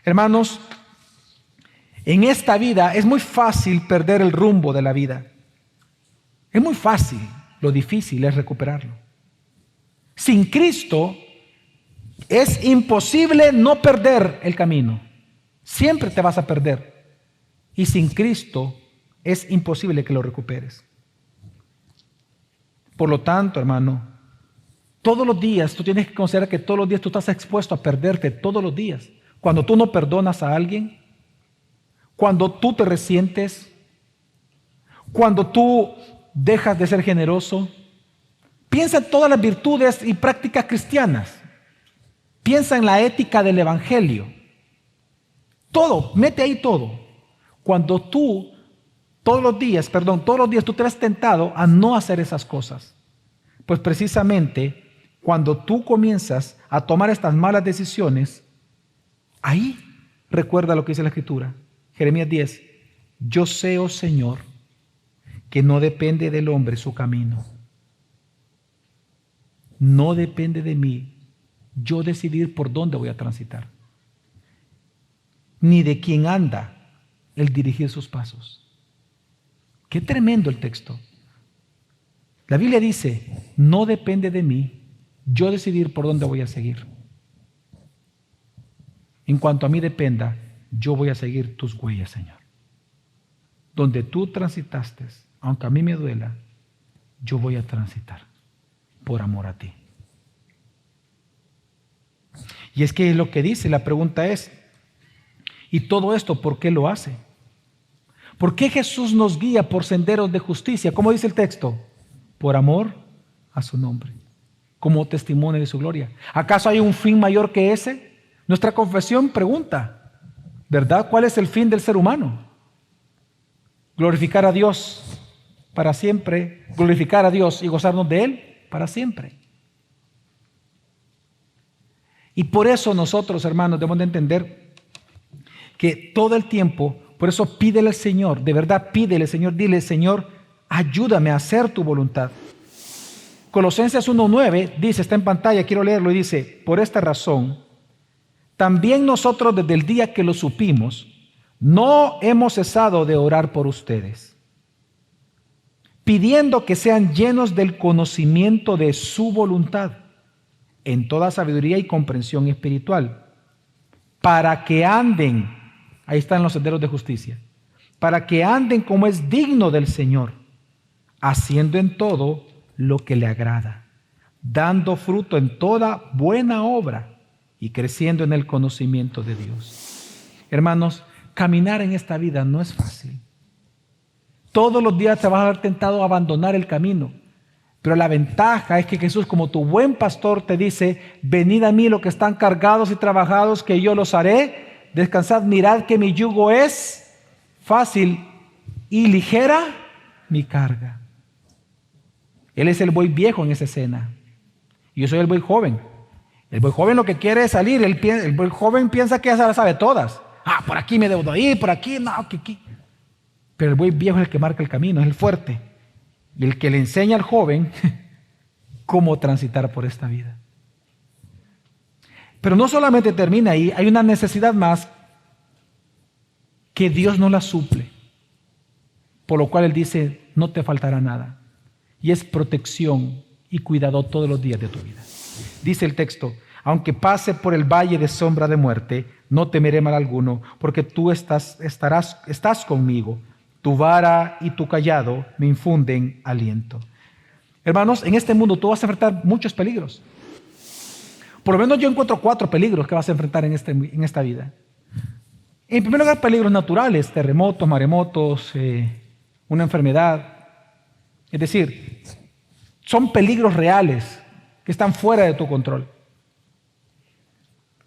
Hermanos, en esta vida es muy fácil perder el rumbo de la vida. Es muy fácil, lo difícil es recuperarlo. Sin Cristo es imposible no perder el camino. Siempre te vas a perder. Y sin Cristo es imposible que lo recuperes. Por lo tanto, hermano, todos los días tú tienes que considerar que todos los días tú estás expuesto a perderte todos los días. cuando tú no perdonas a alguien, cuando tú te resientes, cuando tú dejas de ser generoso. Piensa en todas las virtudes y prácticas cristianas. Piensa en la ética del evangelio. Todo, mete ahí todo. Cuando tú, todos los días tú te ves tentado a no hacer esas cosas. Pues precisamente cuando tú comienzas a tomar estas malas decisiones, ahí recuerda lo que dice la Escritura. Jeremías 10. Yo sé, oh Señor, que no depende del hombre su camino. No depende de mí yo decidir por dónde voy a transitar, ni de quién anda el dirigir sus pasos. Qué tremendo el texto. La Biblia dice, no depende de mí yo decidir por dónde voy a seguir. En cuanto a mí dependa, yo voy a seguir tus huellas, Señor. Donde tú transitaste, aunque a mí me duela, yo voy a transitar por amor a ti. Y es que es lo que dice, la pregunta es, ¿y todo esto por qué lo hace? ¿Por qué Jesús nos guía por senderos de justicia? ¿Cómo dice el texto? Por amor a su nombre, como testimonio de su gloria. ¿Acaso hay un fin mayor que ese? Nuestra confesión pregunta, ¿verdad? ¿Cuál es el fin del ser humano? Glorificar a Dios para siempre, glorificar a Dios y gozarnos de Él para siempre. Y por eso nosotros, hermanos, debemos de entender que todo el tiempo, por eso pídele al Señor, de verdad pídele, Señor, dile, Señor, ayúdame a hacer tu voluntad. Colosenses 1:9 dice, está en pantalla, quiero leerlo, y dice, por esta razón, también nosotros desde el día que lo supimos, no hemos cesado de orar por ustedes, pidiendo que sean llenos del conocimiento de su voluntad, en toda sabiduría y comprensión espiritual, para que anden, ahí están los senderos de justicia, para que anden como es digno del Señor, haciendo en todo lo que le agrada, dando fruto en toda buena obra y creciendo en el conocimiento de Dios. Hermanos, caminar en esta vida no es fácil. Todos los días te vas a ver tentado a abandonar el camino. Pero la ventaja es que Jesús, como tu buen pastor, te dice, venid a mí los que están cargados y trabajados, que yo los haré. Descansad, mirad que mi yugo es fácil y ligera mi carga. Él es el buey viejo en esa escena. Y yo soy el buey joven. El buey joven lo que quiere es salir. El buey joven piensa que ya se las sabe todas. Por aquí me debo ir, por aquí, no, que aquí. Pero el buey viejo es el que marca el camino, es el fuerte. Y el que le enseña al joven cómo transitar por esta vida. Pero no solamente termina ahí, hay una necesidad más que Dios no la suple. Por lo cual Él dice, no te faltará nada. Y es protección y cuidado todos los días de tu vida. Dice el texto, aunque pase por el valle de sombra de muerte, no temeré mal alguno, porque tú estás conmigo. Tu vara y tu cayado me infunden aliento. Hermanos, en este mundo tú vas a enfrentar muchos peligros. Por lo menos yo encuentro 4 peligros que vas a enfrentar en esta vida. En primer lugar, peligros naturales, terremotos, maremotos, una enfermedad. Es decir, son peligros reales que están fuera de tu control.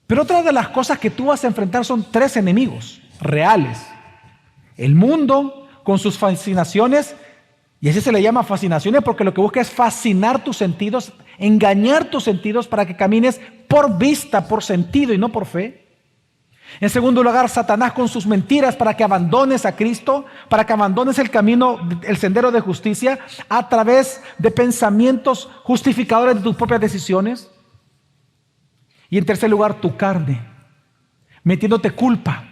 Pero otra de las cosas que tú vas a enfrentar son 3 enemigos reales. El mundo con sus fascinaciones, y así se le llama fascinaciones porque lo que busca es fascinar tus sentidos, engañar tus sentidos para que camines por vista, por sentido y no por fe. En segundo lugar, Satanás con sus mentiras para que abandones a Cristo, para que abandones el camino, el sendero de justicia a través de pensamientos justificadores de tus propias decisiones. Y en tercer lugar, tu carne, metiéndote culpa.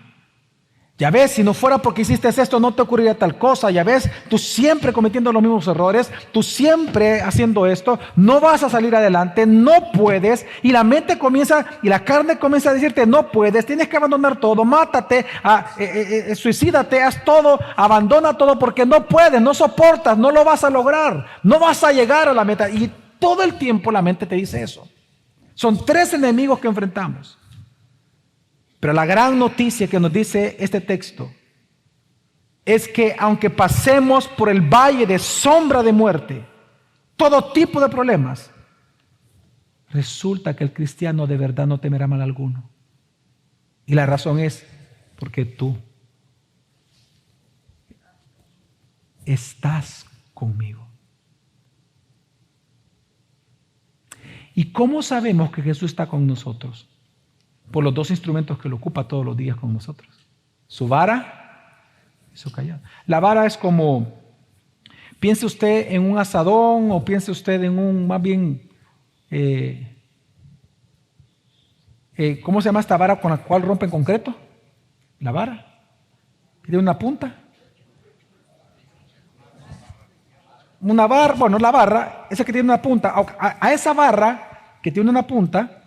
Ya ves, si no fuera porque hiciste esto, no te ocurriría tal cosa. Ya ves, tú siempre cometiendo los mismos errores, tú siempre haciendo esto, no vas a salir adelante, no puedes. Y la mente comienza, y la carne comienza a decirte, no puedes, tienes que abandonar todo, mátate, suicídate, haz todo, abandona todo porque no puedes, no soportas, no lo vas a lograr, no vas a llegar a la meta. Y todo el tiempo la mente te dice eso. Son 3 enemigos que enfrentamos. Pero la gran noticia que nos dice este texto es que aunque pasemos por el valle de sombra de muerte, todo tipo de problemas, resulta que el cristiano de verdad no temerá mal alguno. Y la razón es porque tú estás conmigo. ¿Y cómo sabemos que Jesús está con nosotros? Por los dos instrumentos que lo ocupa todos los días con nosotros: su vara y su callado. La vara es como, piense usted en un asadón, o piense usted en un, más bien, ¿cómo se llama esta vara con la cual rompen concreto? La vara. Tiene una punta. Una barra, bueno, la barra, esa que tiene una punta. A esa barra que tiene una punta,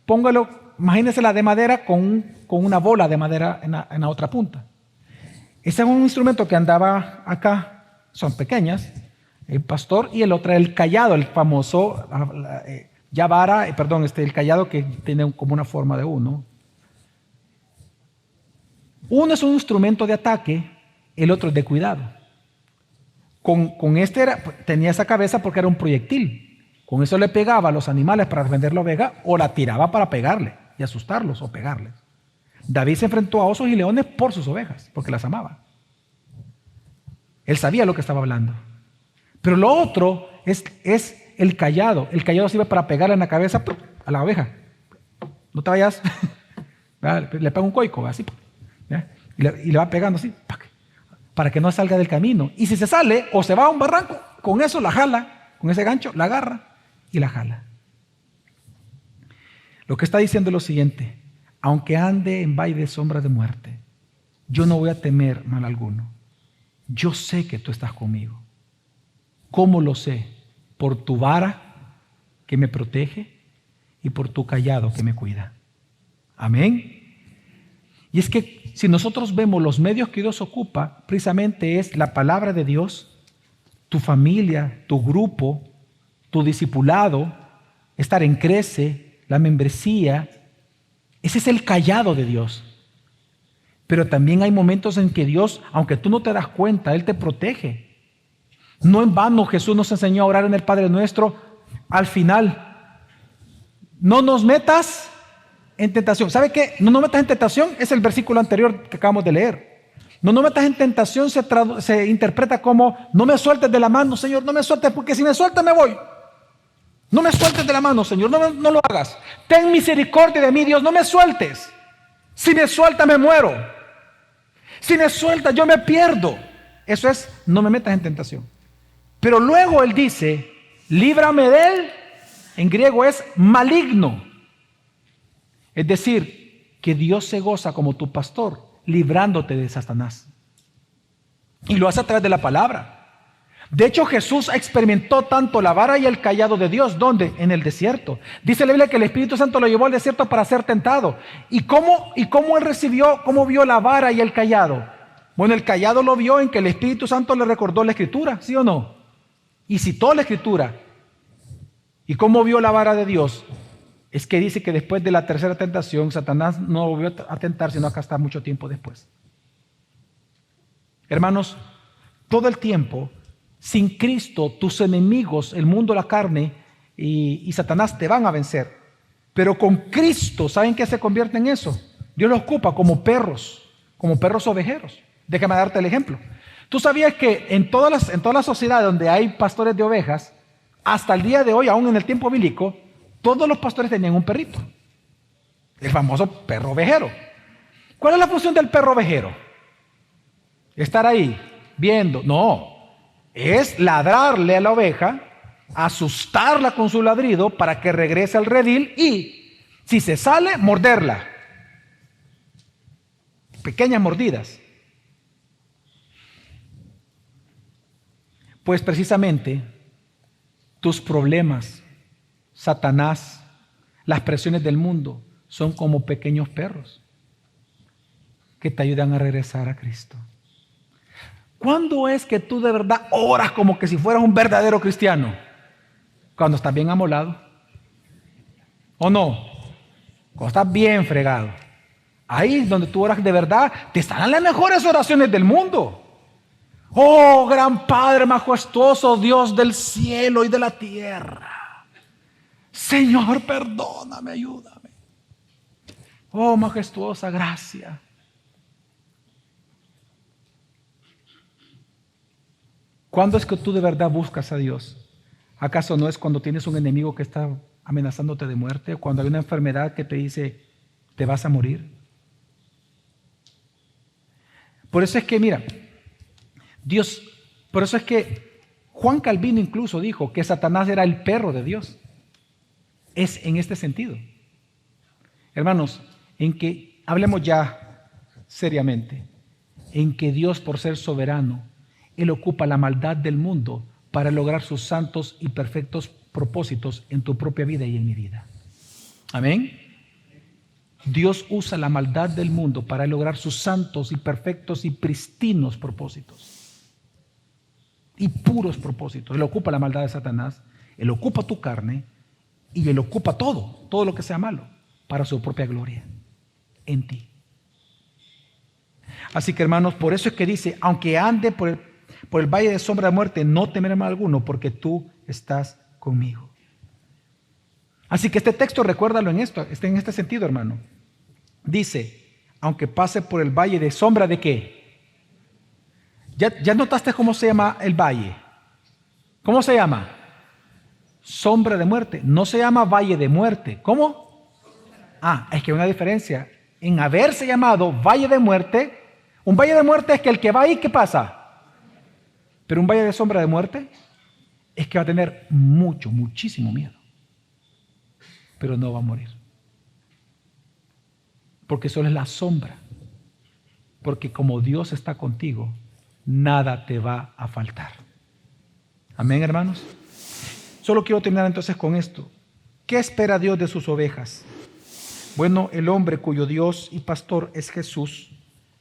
póngalo, imagínese la de madera con una bola de madera en la otra punta. Ese es un instrumento que andaba acá, son pequeñas, el pastor, y el otro, el callado, el famoso, el callado que tiene como una forma de uno. Uno es un instrumento de ataque, el otro es de cuidado. Con este tenía esa cabeza porque era un proyectil. Con eso le pegaba a los animales para defender la oveja, o la tiraba para pegarle y asustarlos o pegarles. David se enfrentó a osos y leones por sus ovejas, porque las amaba. Él sabía lo que estaba hablando. Pero lo otro es el callado. El callado sirve para pegarle en la cabeza a la oveja. No te vayas. Le pega un coico, así. Y le va pegando así, para que no salga del camino. Y si se sale o se va a un barranco, con eso la jala, con ese gancho la agarra y la jala. Lo que está diciendo es lo siguiente: aunque ande en valle de sombra de muerte, yo no voy a temer mal alguno. Yo sé que tú estás conmigo. ¿Cómo lo sé? Por tu vara que me protege y por tu callado que me cuida. Amén. Y es que si nosotros vemos los medios que Dios ocupa, precisamente es la palabra de Dios, tu familia, tu grupo, tu discipulado, estar en Crece, la membresía. Ese es el callado de Dios. Pero también hay momentos en que Dios, aunque tú no te das cuenta, Él te protege. No en vano Jesús nos enseñó a orar en el Padre Nuestro al final: no nos metas en tentación. ¿Sabe qué? No nos metas en tentación es el versículo anterior que acabamos de leer. No nos metas en tentación se interpreta como: no me sueltes de la mano, Señor, no me sueltes, porque si me sueltas me voy. No me sueltes de la mano, Señor, no lo hagas. Ten misericordia de mí, Dios, no me sueltes. Si me sueltas me muero. Si me sueltas yo me pierdo. Eso es: no me metas en tentación. Pero luego Él dice: líbrame de él. En griego es maligno. Es decir, que Dios se goza como tu pastor, librándote de Satanás. Y lo hace a través de la palabra. De hecho, Jesús experimentó tanto la vara y el callado de Dios. ¿Dónde? En el desierto. Dice la Biblia que el Espíritu Santo lo llevó al desierto para ser tentado. ¿Y cómo Él recibió, cómo vio la vara y el callado? Bueno, el callado lo vio en que el Espíritu Santo le recordó la Escritura, ¿sí o no? Y citó la Escritura. ¿Y cómo vio la vara de Dios? Es que dice que después de la tercera tentación, Satanás no volvió a tentar, sino acá está mucho tiempo después. Hermanos, todo el tiempo, sin Cristo, tus enemigos, el mundo, la carne y Satanás te van a vencer. Pero con Cristo, ¿saben qué se convierte en eso? Dios los ocupa como perros ovejeros. Déjame darte el ejemplo. ¿Tú sabías que en todas las sociedades donde hay pastores de ovejas, hasta el día de hoy, aún en el tiempo bíblico, todos los pastores tenían un perrito? El famoso perro ovejero. ¿Cuál es la función del perro ovejero? Estar ahí, viendo. No, es ladrarle a la oveja, asustarla con su ladrido para que regrese al redil y, si se sale, morderla. Pequeñas mordidas. Pues precisamente tus problemas, Satanás, las presiones del mundo son como pequeños perros que te ayudan a regresar a Cristo. ¿Cuándo es que tú de verdad oras como que si fueras un verdadero cristiano? Cuando estás bien amolado. ¿O no? Cuando estás bien fregado. Ahí donde tú oras de verdad, te estarán las mejores oraciones del mundo. Oh, gran Padre majestuoso, Dios del cielo y de la tierra. Señor, perdóname, ayúdame. Oh, majestuosa gracia. ¿Cuándo es que tú de verdad buscas a Dios? ¿Acaso no es cuando tienes un enemigo que está amenazándote de muerte? ¿O cuando hay una enfermedad que te dice, te vas a morir? Por eso es que, mira, por eso es que Juan Calvino incluso dijo que Satanás era el perro de Dios. Es en este sentido. Hermanos, en que hablemos ya seriamente, en que Dios, por ser soberano, Él ocupa la maldad del mundo para lograr sus santos y perfectos propósitos en tu propia vida y en mi vida. Amén. Dios usa la maldad del mundo para lograr sus santos y perfectos y pristinos propósitos. Y puros propósitos. Él ocupa la maldad de Satanás, Él ocupa tu carne y Él ocupa todo lo que sea malo para su propia gloria en ti. Así que, hermanos, por eso es que dice, aunque ande por el valle de sombra de muerte, no temeré mal alguno, porque tú estás conmigo. Así que este texto, recuérdalo en esto, está en este sentido, hermano. Dice, aunque pase por el valle de sombra de ¿qué? ¿Ya notaste cómo se llama el valle? ¿Cómo se llama? Sombra de muerte. No se llama valle de muerte. ¿Cómo? Es que hay una diferencia. En haberse llamado valle de muerte, un valle de muerte es que el que va ahí, ¿qué pasa? Pero un valle de sombra de muerte es que va a tener muchísimo miedo. Pero no va a morir. Porque solo es la sombra. Porque como Dios está contigo, nada te va a faltar. Amén, hermanos. Solo quiero terminar entonces con esto. ¿Qué espera Dios de sus ovejas? Bueno, el hombre cuyo Dios y pastor es Jesús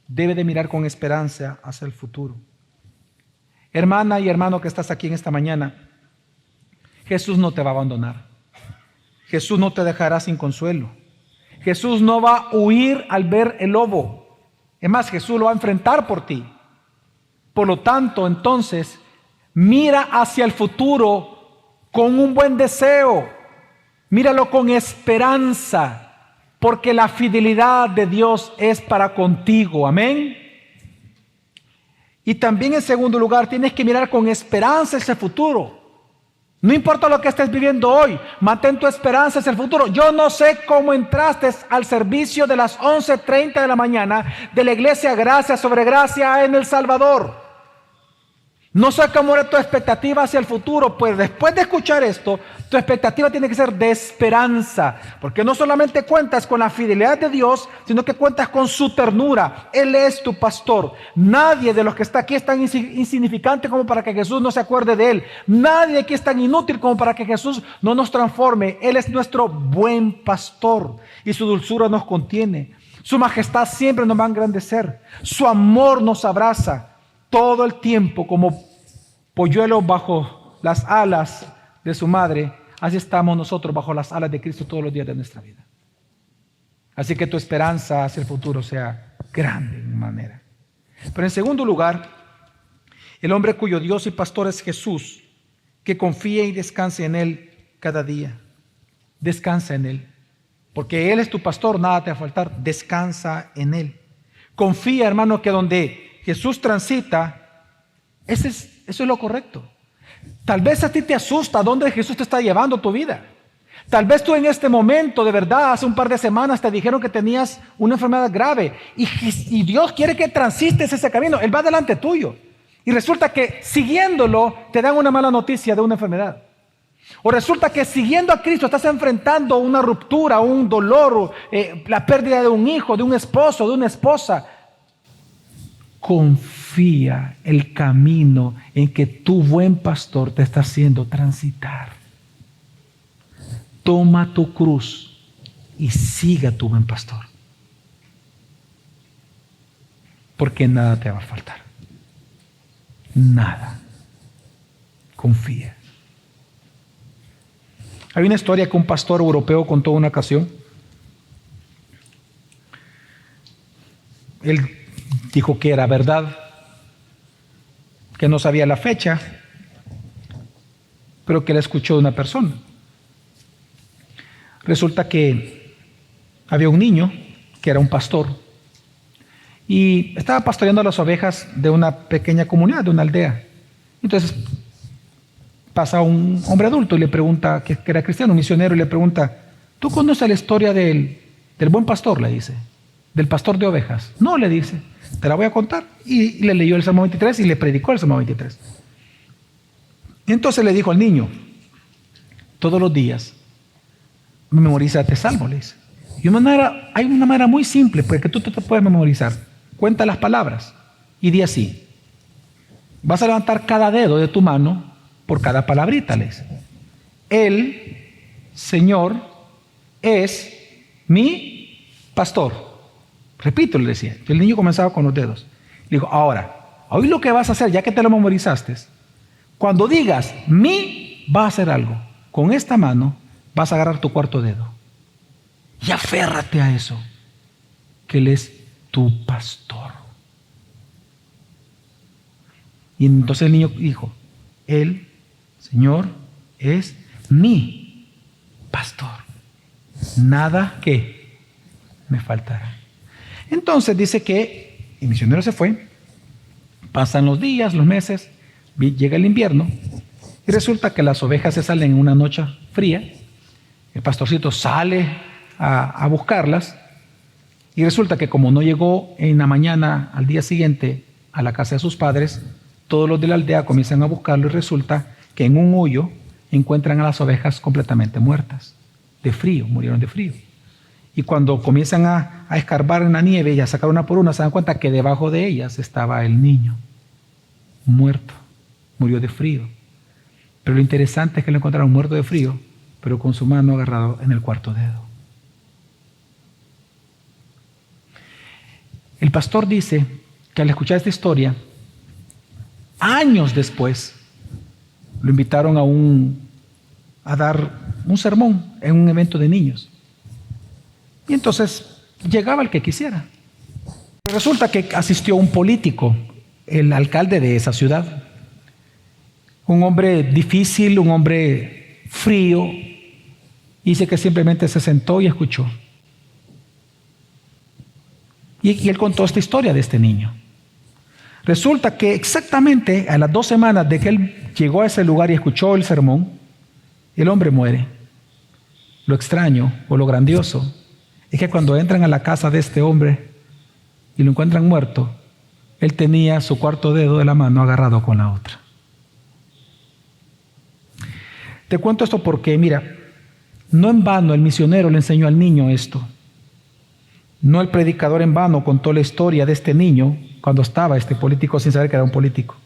debe de mirar con esperanza hacia el futuro. Hermana y hermano que estás aquí en esta mañana, Jesús no te va a abandonar. Jesús no te dejará sin consuelo. Jesús no va a huir al ver el lobo. Es más, Jesús lo va a enfrentar por ti. Por lo tanto, entonces, mira hacia el futuro con un buen deseo. Míralo con esperanza, porque la fidelidad de Dios es para contigo. Amén. Y también, en segundo lugar, tienes que mirar con esperanza ese futuro. No importa lo que estés viviendo hoy, mantén tu esperanza hacia el futuro. Yo no sé cómo entraste al servicio de las 11:30 de la mañana de la iglesia Gracia sobre Gracia en El Salvador. No sé cómo era tu expectativa hacia el futuro, pues después de escuchar esto, tu expectativa tiene que ser de esperanza, porque no solamente cuentas con la fidelidad de Dios, sino que cuentas con su ternura. Él es tu pastor. Nadie de los que está aquí es tan insignificante como para que Jesús no se acuerde de él. Nadie aquí es tan inútil como para que Jesús no nos transforme. Él es nuestro buen pastor y su dulzura nos contiene. Su majestad siempre nos va a engrandecer. Su amor nos abraza todo el tiempo como polluelos bajo las alas de su madre. Así estamos nosotros bajo las alas de Cristo todos los días de nuestra vida. Así que tu esperanza hacia el futuro sea grande en manera. Pero en segundo lugar, el hombre cuyo Dios y pastor es Jesús, que confíe y descanse en Él cada día. Descansa en Él. Porque Él es tu pastor, nada te va a faltar. Descansa en Él. Confía, hermano, que donde Jesús transita, eso es lo correcto. Tal vez a ti te asusta dónde Jesús te está llevando tu vida. Tal vez tú en este momento, de verdad, hace un par de semanas te dijeron que tenías una enfermedad grave y Dios quiere que transites ese camino. Él va delante tuyo. Y resulta que siguiéndolo te dan una mala noticia de una enfermedad. O resulta que siguiendo a Cristo estás enfrentando una ruptura, un dolor, la pérdida de un hijo, de un esposo, de una esposa. Confía el camino en que tu buen pastor te está haciendo transitar. Toma tu cruz y siga a tu buen pastor. Porque nada te va a faltar. Nada. Confía. Hay una historia que un pastor europeo contó una ocasión. Él dijo que era verdad, que no sabía la fecha, pero que la escuchó de una persona. Resulta que había un niño que era un pastor y estaba pastoreando las ovejas de una pequeña comunidad, de una aldea. Entonces pasa un hombre adulto y le pregunta, que era cristiano, un misionero, y le pregunta: ¿tú conoces la historia del buen pastor? Le dice, del pastor de ovejas. No, le dice, te la voy a contar. Y le leyó el Salmo 23 y le predicó el Salmo 23. Y entonces le dijo al niño: todos los días memoriza este salmo, le dice. Y hay una manera muy simple porque tú te puedes memorizar. Cuenta las palabras y di así: vas a levantar cada dedo de tu mano por cada palabrita, le dice. El Señor es mi pastor. Repito, le decía. El niño comenzaba con los dedos. Le dijo: ahora, hoy lo que vas a hacer, ya que te lo memorizaste, cuando digas mi, vas a hacer algo. Con esta mano vas a agarrar tu cuarto dedo y aférrate a eso, que Él es tu pastor. Y entonces el niño dijo: el Señor es mi pastor, nada que me faltará. Entonces dice que el misionero se fue, pasan los días, los meses, llega el invierno y resulta que las ovejas se salen en una noche fría. El pastorcito sale a buscarlas y resulta que como no llegó en la mañana al día siguiente a la casa de sus padres, todos los de la aldea comienzan a buscarlo y resulta que en un hoyo encuentran a las ovejas completamente muertas, de frío, murieron de frío. Y cuando comienzan a escarbar en la nieve y a sacar una por una, se dan cuenta que debajo de ellas estaba el niño, muerto, murió de frío. Pero lo interesante es que lo encontraron muerto de frío, pero con su mano agarrado en el cuarto dedo. El pastor dice que al escuchar esta historia, años después, lo invitaron a dar un sermón en un evento de niños. Y entonces llegaba el que quisiera. Resulta que asistió un político, el alcalde de esa ciudad. Un hombre difícil, un hombre frío. Dice que simplemente se sentó y escuchó. Y él contó esta historia de este niño. Resulta que exactamente a las 2 semanas de que él llegó a ese lugar y escuchó el sermón, el hombre muere. Lo extraño o lo grandioso es que cuando entran a la casa de este hombre y lo encuentran muerto, él tenía su cuarto dedo de la mano agarrado con la otra. Te cuento esto porque, mira, no en vano el misionero le enseñó al niño esto. No el predicador en vano contó la historia de este niño cuando estaba este político sin saber que era un político.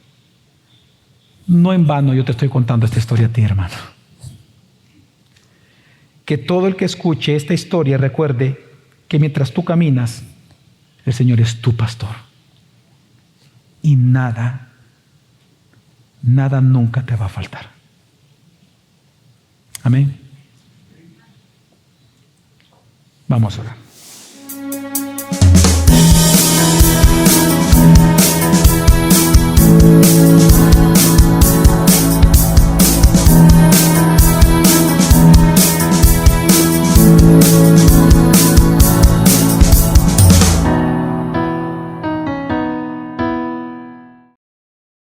No en vano yo te estoy contando esta historia a ti, hermano. Que todo el que escuche esta historia recuerde que mientras tú caminas, el Señor es tu pastor. Y nada nunca te va a faltar. Amén. Vamos a orar.